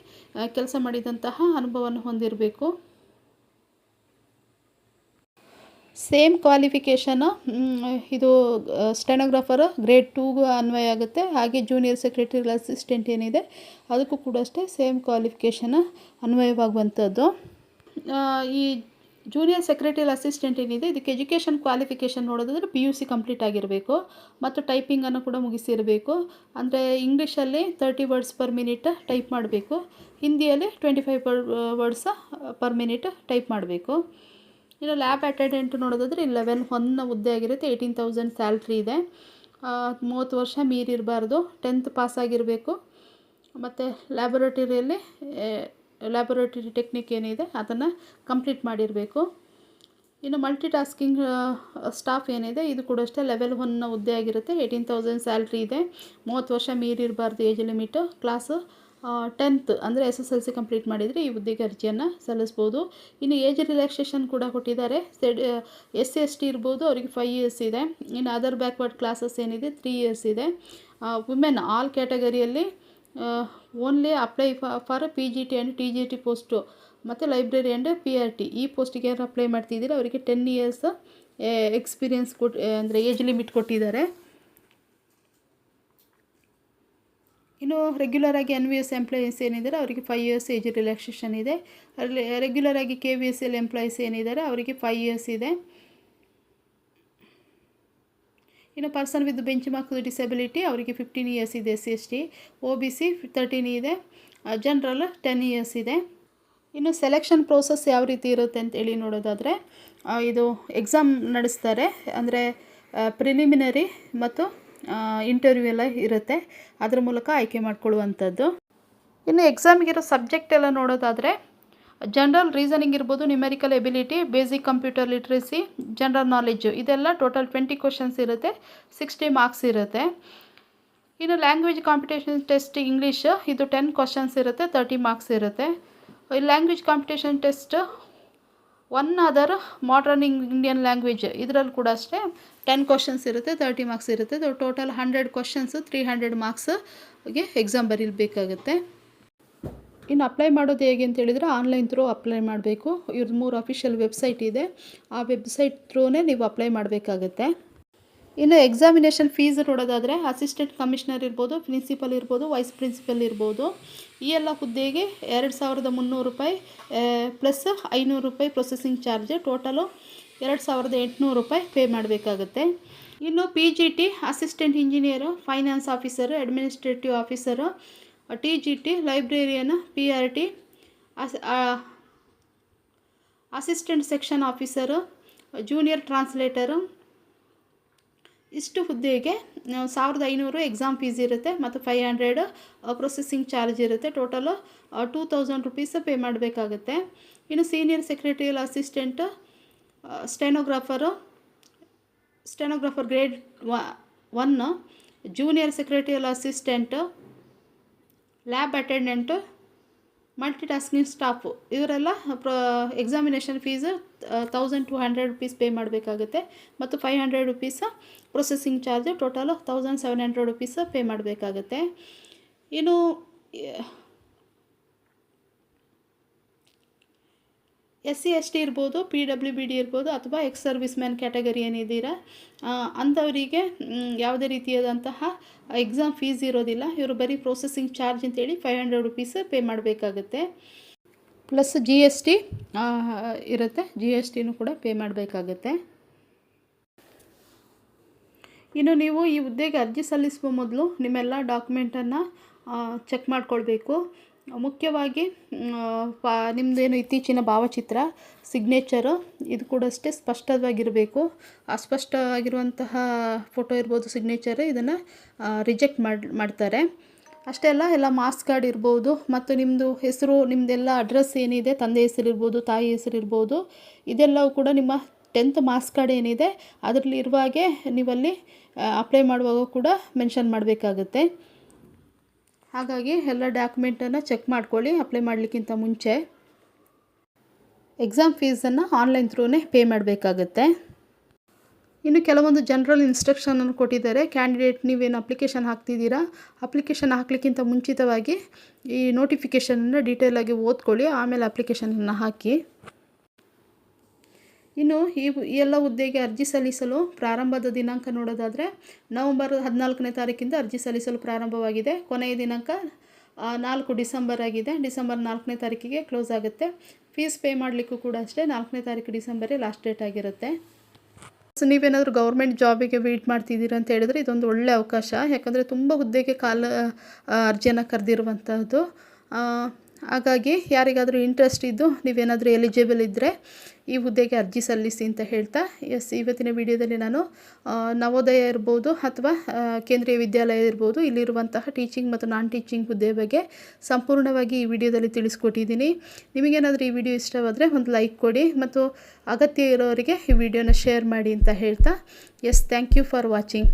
A: ಕೆಲಸ ಮಾಡಿದಂತಹ ಅನುಭವವನ್ನು ಹೊಂದಿರಬೇಕು. ಸೇಮ್ ಕ್ವಾಲಿಫಿಕೇಷನು ಇದು ಸ್ಟೆನೋಗ್ರಾಫರ್ ಗ್ರೇಡ್ 2ಗೂ ಅನ್ವಯ ಆಗುತ್ತೆ. ಹಾಗೆ ಜೂನಿಯರ್ ಸೆಕ್ರೆಟರಿಯಲ್ ಅಸಿಸ್ಟೆಂಟ್ ಏನಿದೆ ಅದಕ್ಕೂ ಕೂಡ ಅಷ್ಟೇ ಸೇಮ್ ಕ್ವಾಲಿಫಿಕೇಷನ್ ಅನ್ವಯವಾಗುವಂಥದ್ದು. ಈ ಜೂನಿಯರ್ ಸೆಕ್ರೆಟರಿಯಲ್ ಅಸಿಸ್ಟೆಂಟ್ ಏನಿದೆ ಇದಕ್ಕೆ ಎಜುಕೇಷನ್ ಕ್ವಾಲಿಫಿಕೇಷನ್ ನೋಡೋದಾದರೆ PUC ಕಂಪ್ಲೀಟ್ ಆಗಿರಬೇಕು ಮತ್ತು ಟೈಪಿಂಗನ್ನು ಕೂಡ ಮುಗಿಸಿರಬೇಕು. ಅಂದರೆ ಇಂಗ್ಲೀಷಲ್ಲಿ 30 ವರ್ಡ್ಸ್ ಪರ್ ಮಿನಿಟ್ ಟೈಪ್ ಮಾಡಬೇಕು. ಹಿಂದಿಯಲ್ಲಿ 25 ವರ್ಡ್ಸ್ ಪರ್ ಮಿನಿಟ್ ಟೈಪ್ ಮಾಡಬೇಕು. ಇನ್ನು ಲ್ಯಾಬ್ ಅಟೆಂಡೆಂಟ್ ನೋಡೋದಾದರೆ ಇಲ್ಲಿ ಲೆವೆಲ್ 1 ಹುದ್ದೆ ಆಗಿರುತ್ತೆ. 18,000 ಸ್ಯಾಲ್ರಿ ಇದೆ. 30 ವರ್ಷ ಮೀರಿರಬಾರ್ದು. 10th ಪಾಸ್ ಆಗಿರಬೇಕು ಮತ್ತು ಲ್ಯಾಬೊರೇಟರಿ ಟೆಕ್ನಿಕ್ ಏನಿದೆ ಅದನ್ನು ಕಂಪ್ಲೀಟ್ ಮಾಡಿರಬೇಕು. ಇನ್ನು ಮಲ್ಟಿ ಟಾಸ್ಕಿಂಗ್ ಸ್ಟಾಫ್ ಏನಿದೆ ಇದು ಕೂಡ ಅಷ್ಟೇ ಲೆವೆಲ್ 1 ಹುದ್ದೆ ಆಗಿರುತ್ತೆ. 18,000 ಸ್ಯಾಲ್ರಿ ಇದೆ. 30 ವರ್ಷ ಮೀರಿರಬಾರ್ದು ಏಜ್ ಲಿಮಿಟು. ಕ್ಲಾಸು 10th ಅಂದರೆ SSLC ಕಂಪ್ಲೀಟ್ ಮಾಡಿದರೆ ಈ ಹುದ್ದೆಗೆ ಅರ್ಜಿಯನ್ನು ಸಲ್ಲಿಸ್ಬೋದು. ಇನ್ನು ಏಜ್ ರಿಲ್ಯಾಕ್ಸೇಷನ್ ಕೂಡ ಕೊಟ್ಟಿದ್ದಾರೆ. SC/ST ಇರ್ಬೋದು, ಅವರಿಗೆ 5 ಇಯರ್ಸ್ ಇದೆ. ಇನ್ನು ಅದರ್ ಬ್ಯಾಕ್ವರ್ಡ್ ಕ್ಲಾಸಸ್ ಏನಿದೆ 3 ಇಯರ್ಸ್ ಇದೆ. ವುಮೆನ್ ಆಲ್ ಕ್ಯಾಟಗರಿಯಲ್ಲಿ only apply for PGT and TGT post ಮತ್ತು ಲೈಬ್ರರಿ ಆ್ಯಂಡ್ PRT ಈ ಪೋಸ್ಟಿಗೆ ಯಾರು ಅಪ್ಲೈ ಮಾಡ್ತಿದ್ದೀರ ಅವರಿಗೆ 10 ಇಯರ್ಸ್ ಎಕ್ಸ್ಪೀರಿಯನ್ಸ್ ಅಂದರೆ ಏಜ್ ಲಿಮಿಟ್ ಕೊಟ್ಟಿದ್ದಾರೆ. ಇನ್ನು ರೆಗ್ಯುಲರಾಗಿ NVS ಎಂಪ್ಲಾಯೀಸ್ ಏನಿದ್ದಾರೆ ಅವರಿಗೆ 5 ಇಯರ್ಸ್ ಏಜ್ ರಿಲ್ಯಾಕ್ಸೇಷನ್ ಇದೆ. ರೆಗ್ಯುಲರಾಗಿ KVSL ಎಂಪ್ಲಾಯೀಸ್ ಏನಿದ್ದಾರೆ ಅವರಿಗೆ 5 ಇಯರ್ಸ್ ಇದೆ. ಇನ್ನು person with bench mark disability ಅವರಿಗೆ 15 ಇಯರ್ಸ್ ಇದೆ. SC/ST, OBC 13 ಇದೆ. ಜನರಲ್ 10 ಇಯರ್ಸ್ ಇದೆ. ಇನ್ನು ಸೆಲೆಕ್ಷನ್ ಪ್ರೋಸೆಸ್ ಯಾವ ರೀತಿ ಇರುತ್ತೆ ಅಂತೇಳಿ ನೋಡೋದಾದರೆ, ಇದು ಎಕ್ಸಾಮ್ ನಡೆಸ್ತಾರೆ. ಅಂದರೆ ಪ್ರಿಲಿಮಿನರಿ ಮತ್ತು ಇಂಟರ್ವ್ಯೂ ಎಲ್ಲ ಇರುತ್ತೆ. ಅದರ ಮೂಲಕ ಆಯ್ಕೆ ಮಾಡ್ಕೊಳ್ಳುವಂಥದ್ದು. ಇನ್ನು ಎಕ್ಸಾಮಿಗಿರೋ ಸಬ್ಜೆಕ್ಟ್ ಎಲ್ಲ ನೋಡೋದಾದರೆ, ಜನರಲ್ ರೀಸನಿಂಗ್ ಇರ್ಬೋದು, numerical ability, basic computer literacy, general knowledge, ಇದೆಲ್ಲ ಟೋಟಲ್ 20 ಕ್ವಶನ್ಸ್ ಇರುತ್ತೆ. 60 ಮಾರ್ಕ್ಸ್ ಇರುತ್ತೆ. ಇನ್ನು ಲ್ಯಾಂಗ್ವೇಜ್ ಕಾಂಪಿಟೇಷನ್ ಟೆಸ್ಟ್ ಇಂಗ್ಲೀಷ್, ಇದು 10 ಕ್ವಶನ್ಸ್ ಇರುತ್ತೆ. 30 ಮಾರ್ಕ್ಸ್ ಇರುತ್ತೆ. Language competition test one other modern Indian language, ಇದರಲ್ಲಿ ಕೂಡ ಅಷ್ಟೇ 10 ಕ್ವಶನ್ಸ್ ಇರುತ್ತೆ. 30 ಮಾರ್ಕ್ಸ್ ಇರುತ್ತೆ. ಟೋಟಲ್ 100 ಕ್ವಶನ್ಸು 300 ಮಾರ್ಕ್ಸ್ಗೆ ಎಕ್ಸಾಮ್ ಬರೀಬೇಕಾಗುತ್ತೆ. ಇನ್ನು ಅಪ್ಲೈ ಮಾಡೋದು ಹೇಗೆ ಅಂತ ಹೇಳಿದರೆ, ಆನ್ಲೈನ್ ಥ್ರೂ ಅಪ್ಲೈ ಮಾಡಬೇಕು. ಇವ್ರದ್ದು 3 ಅಫಿಷಿಯಲ್ ವೆಬ್ಸೈಟ್ ಇದೆ. ಆ ವೆಬ್ಸೈಟ್ ಥ್ರೂನೇ ನೀವು ಅಪ್ಲೈ ಮಾಡಬೇಕಾಗುತ್ತೆ. ಇನ್ನು ಎಕ್ಸಾಮಿನೇಷನ್ ಫೀಸ್ ನೋಡೋದಾದರೆ, ಅಸಿಸ್ಟೆಂಟ್ ಕಮಿಷನರ್ ಇರ್ಬೋದು, ಪ್ರಿನ್ಸಿಪಲ್ ಇರ್ಬೋದು, ವೈಸ್ ಪ್ರಿನ್ಸಿಪಲ್ ಇರ್ಬೋದು, ಈ ಎಲ್ಲ ಹುದ್ದೆಗೆ 2300 ರೂಪಾಯಿ ಪ್ಲಸ್ 500 ರೂಪಾಯಿ ಪ್ರೊಸೆಸಿಂಗ್ ಚಾರ್ಜ್, ಟೋಟಲು 2800 ರೂಪಾಯಿ ಪೇ ಮಾಡಬೇಕಾಗುತ್ತೆ. ಇನ್ನು PGT assistant engineer, finance officer, administrative officer, TGT librarian, PRT assistant section officer, junior translator, ಇಷ್ಟು ಹುದ್ದೆಗೆ 1500 ಎಕ್ಸಾಮ್ ಫೀಸ್ ಇರುತ್ತೆ ಮತ್ತು 500 ಪ್ರೊಸೆಸಿಂಗ್ ಚಾರ್ಜ್ ಇರುತ್ತೆ. ಟೋಟಲು 2000 ರುಪೀಸ್ ಪೇ ಮಾಡಬೇಕಾಗುತ್ತೆ. ಇನ್ನು senior secretarial assistant, stenographer grade 1, junior secretarial assistant, lab attendant, multitasking staff, ಇವರೆಲ್ಲ examination fees 1200 rupees pay ಮಾಡಬೇಕಾಗುತ್ತೆ ಮತ್ತು 500 rupees processing charge, total 1700 rupees pay ಮಾಡಬೇಕಾಗುತ್ತೆ. ಇನ್ನು SC/ST ಇರ್ಬೋದು, PWBD ಇರ್ಬೋದು, ಅಥವಾ ಎಕ್ಸ್ ಸರ್ವಿಸ್ ಮ್ಯಾನ್ ಕ್ಯಾಟಗರಿ ಏನಿದ್ದೀರಾ ಅಂಥವರಿಗೆ ಯಾವುದೇ ರೀತಿಯಾದಂತಹ ಎಕ್ಸಾಮ್ ಫೀಸ್ ಇರೋದಿಲ್ಲ. ಇವರು ಬರೀ ಪ್ರೊಸೆಸಿಂಗ್ ಚಾರ್ಜ್ ಅಂತೇಳಿ 500 ರುಪೀಸ್ ಪೇ ಮಾಡಬೇಕಾಗುತ್ತೆ. ಪ್ಲಸ್ GST ಇರುತ್ತೆ. GSTನೂ ಕೂಡ ಪೇ ಮಾಡಬೇಕಾಗುತ್ತೆ. ಇನ್ನು ನೀವು ಈ ಹುದ್ದೆಗೆ ಅರ್ಜಿ ಸಲ್ಲಿಸುವ ಮೊದಲು ನಿಮ್ಮೆಲ್ಲ ಡಾಕ್ಯುಮೆಂಟನ್ನು ಚೆಕ್ ಮಾಡ್ಕೊಳ್ಬೇಕು. ಮುಖ್ಯವಾಗಿ ನಿಮ್ಮದೇನು ಇತ್ತೀಚಿನ ಭಾವಚಿತ್ರ, ಸಿಗ್ನೇಚರು, ಇದು ಕೂಡ ಅಷ್ಟೇ ಸ್ಪಷ್ಟವಾಗಿರಬೇಕು. ಅಸ್ಪಷ್ಟವಾಗಿರುವಂತಹ ಫೋಟೋ ಇರ್ಬೋದು, ಸಿಗ್ನೇಚರ್, ಇದನ್ನು ರಿಜೆಕ್ಟ್ ಮಾಡ್ತಾರೆ. ಅಷ್ಟೇ ಅಲ್ಲ, ಎಲ್ಲ ಮಾರ್ಕ್ಸ್ ಕಾರ್ಡ್ ಇರ್ಬೋದು ಮತ್ತು ನಿಮ್ಮದು ಹೆಸರು, ನಿಮ್ಮದೆಲ್ಲ ಅಡ್ರೆಸ್ ಏನಿದೆ, ತಂದೆ ಹೆಸರಿರ್ಬೋದು, ತಾಯಿ ಹೆಸರಿರ್ಬೋದು, ಇದೆಲ್ಲವೂ ಕೂಡ ನಿಮ್ಮ 10th ಮಾರ್ಕ್ಸ್ ಕಾರ್ಡ್ ಏನಿದೆ ಅದರಲ್ಲಿ ಇರುವ ಹಾಗೆ ನೀವಲ್ಲಿ ಅಪ್ಲೈ ಮಾಡುವಾಗ ಕೂಡ ಮೆನ್ಷನ್ ಮಾಡಬೇಕಾಗುತ್ತೆ. ಹಾಗಾಗಿ ಎಲ್ಲ ಡಾಕ್ಯುಮೆಂಟನ್ನು ಚೆಕ್ ಮಾಡ್ಕೊಳ್ಳಿ ಅಪ್ಲೈ ಮಾಡಲಿಕ್ಕಿಂತ ಮುಂಚೆ. ಎಕ್ಸಾಮ್ ಫೀಸನ್ನು ಆನ್ಲೈನ್ ಥ್ರೂನೇ ಪೇ ಮಾಡಬೇಕಾಗುತ್ತೆ. ಇನ್ನು ಕೆಲವೊಂದು ಜನರಲ್ ಇನ್ಸ್ಟ್ರಕ್ಷನನ್ನು ಕೊಟ್ಟಿದ್ದಾರೆ. ಕ್ಯಾಂಡಿಡೇಟ್ ನೀವೇನು ಅಪ್ಲಿಕೇಶನ್ ಹಾಕ್ತಿದ್ದೀರಾ, ಅಪ್ಲಿಕೇಶನ್ ಹಾಕಲಿಕ್ಕಿಂತ ಮುಂಚಿತವಾಗಿ ಈ ನೋಟಿಫಿಕೇಷನನ್ನು ಡೀಟೇಲಾಗಿ ಓದ್ಕೊಳ್ಳಿ, ಆಮೇಲೆ ಅಪ್ಲಿಕೇಶನನ್ನು ಹಾಕಿ. ಇನ್ನು ಈ ಎಲ್ಲ ಹುದ್ದೆಗೆ ಅರ್ಜಿ ಸಲ್ಲಿಸಲು ಪ್ರಾರಂಭದ ದಿನಾಂಕ ನೋಡೋದಾದರೆ, ನವಂಬರ್ 14ನೇ ತಾರೀಕಿಂದ ಅರ್ಜಿ ಸಲ್ಲಿಸಲು ಪ್ರಾರಂಭವಾಗಿದೆ. ಕೊನೆಯ ದಿನಾಂಕ 4 ಡಿಸೆಂಬರ್ ಆಗಿದೆ. ಡಿಸೆಂಬರ್ 4ನೇ ತಾರೀಕಿಗೆ ಕ್ಲೋಸ್ ಆಗುತ್ತೆ. ಫೀಸ್ ಪೇ ಮಾಡಲಿಕ್ಕೂ ಕೂಡ ಅಷ್ಟೇ 4ನೇ ತಾರೀಕು ಡಿಸೆಂಬರೇ ಲಾಸ್ಟ್ ಡೇಟ್ ಆಗಿರುತ್ತೆ. ಸೊ ನೀವೇನಾದರೂ ಗೌರ್ಮೆಂಟ್ ಜಾಬಿಗೆ ವೇಟ್ ಮಾಡ್ತಿದ್ದೀರ ಅಂತ ಹೇಳಿದ್ರೆ ಇದೊಂದು ಒಳ್ಳೆಯ ಅವಕಾಶ. ಯಾಕಂದರೆ ತುಂಬ ಹುದ್ದೆಗೆ ಅರ್ಜಿಯನ್ನು ಕರೆದಿರುವಂಥದ್ದು. ಹಾಗಾಗಿ ಯಾರಿಗಾದರೂ ಇಂಟ್ರೆಸ್ಟ್ ಇದ್ದು ನೀವೇನಾದರೂ ಎಲಿಜಿಬಲ್ ಇದ್ದರೆ ಈ ಹುದ್ದೆಗೆ ಅರ್ಜಿ ಸಲ್ಲಿಸಿ ಅಂತ ಹೇಳ್ತಾ, ಇವತ್ತಿನ ವಿಡಿಯೋದಲ್ಲಿ ನಾನು ನವೋದಯ ಇರ್ಬೋದು ಅಥವಾ ಕೇಂದ್ರೀಯ ವಿದ್ಯಾಲಯ ಇರ್ಬೋದು, ಇಲ್ಲಿರುವಂತಹ ಟೀಚಿಂಗ್ ಮತ್ತು ನಾನ್ ಟೀಚಿಂಗ್ ಹುದ್ದೆ ಬಗ್ಗೆ ಸಂಪೂರ್ಣವಾಗಿ ಈ ವಿಡಿಯೋದಲ್ಲಿ ತಿಳಿಸ್ಕೊಟ್ಟಿದ್ದೀನಿ. ನಿಮಗೇನಾದರೂ ಈ ವಿಡಿಯೋ ಇಷ್ಟವಾದರೆ ಒಂದು ಲೈಕ್ ಕೊಡಿ ಮತ್ತು ಅಗತ್ಯ ಇರೋರಿಗೆ ಈ ವಿಡಿಯೋನ ಶೇರ್ ಮಾಡಿ ಅಂತ ಹೇಳ್ತಾ, ಥ್ಯಾಂಕ್ ಯು ಫಾರ್ ವಾಚಿಂಗ್.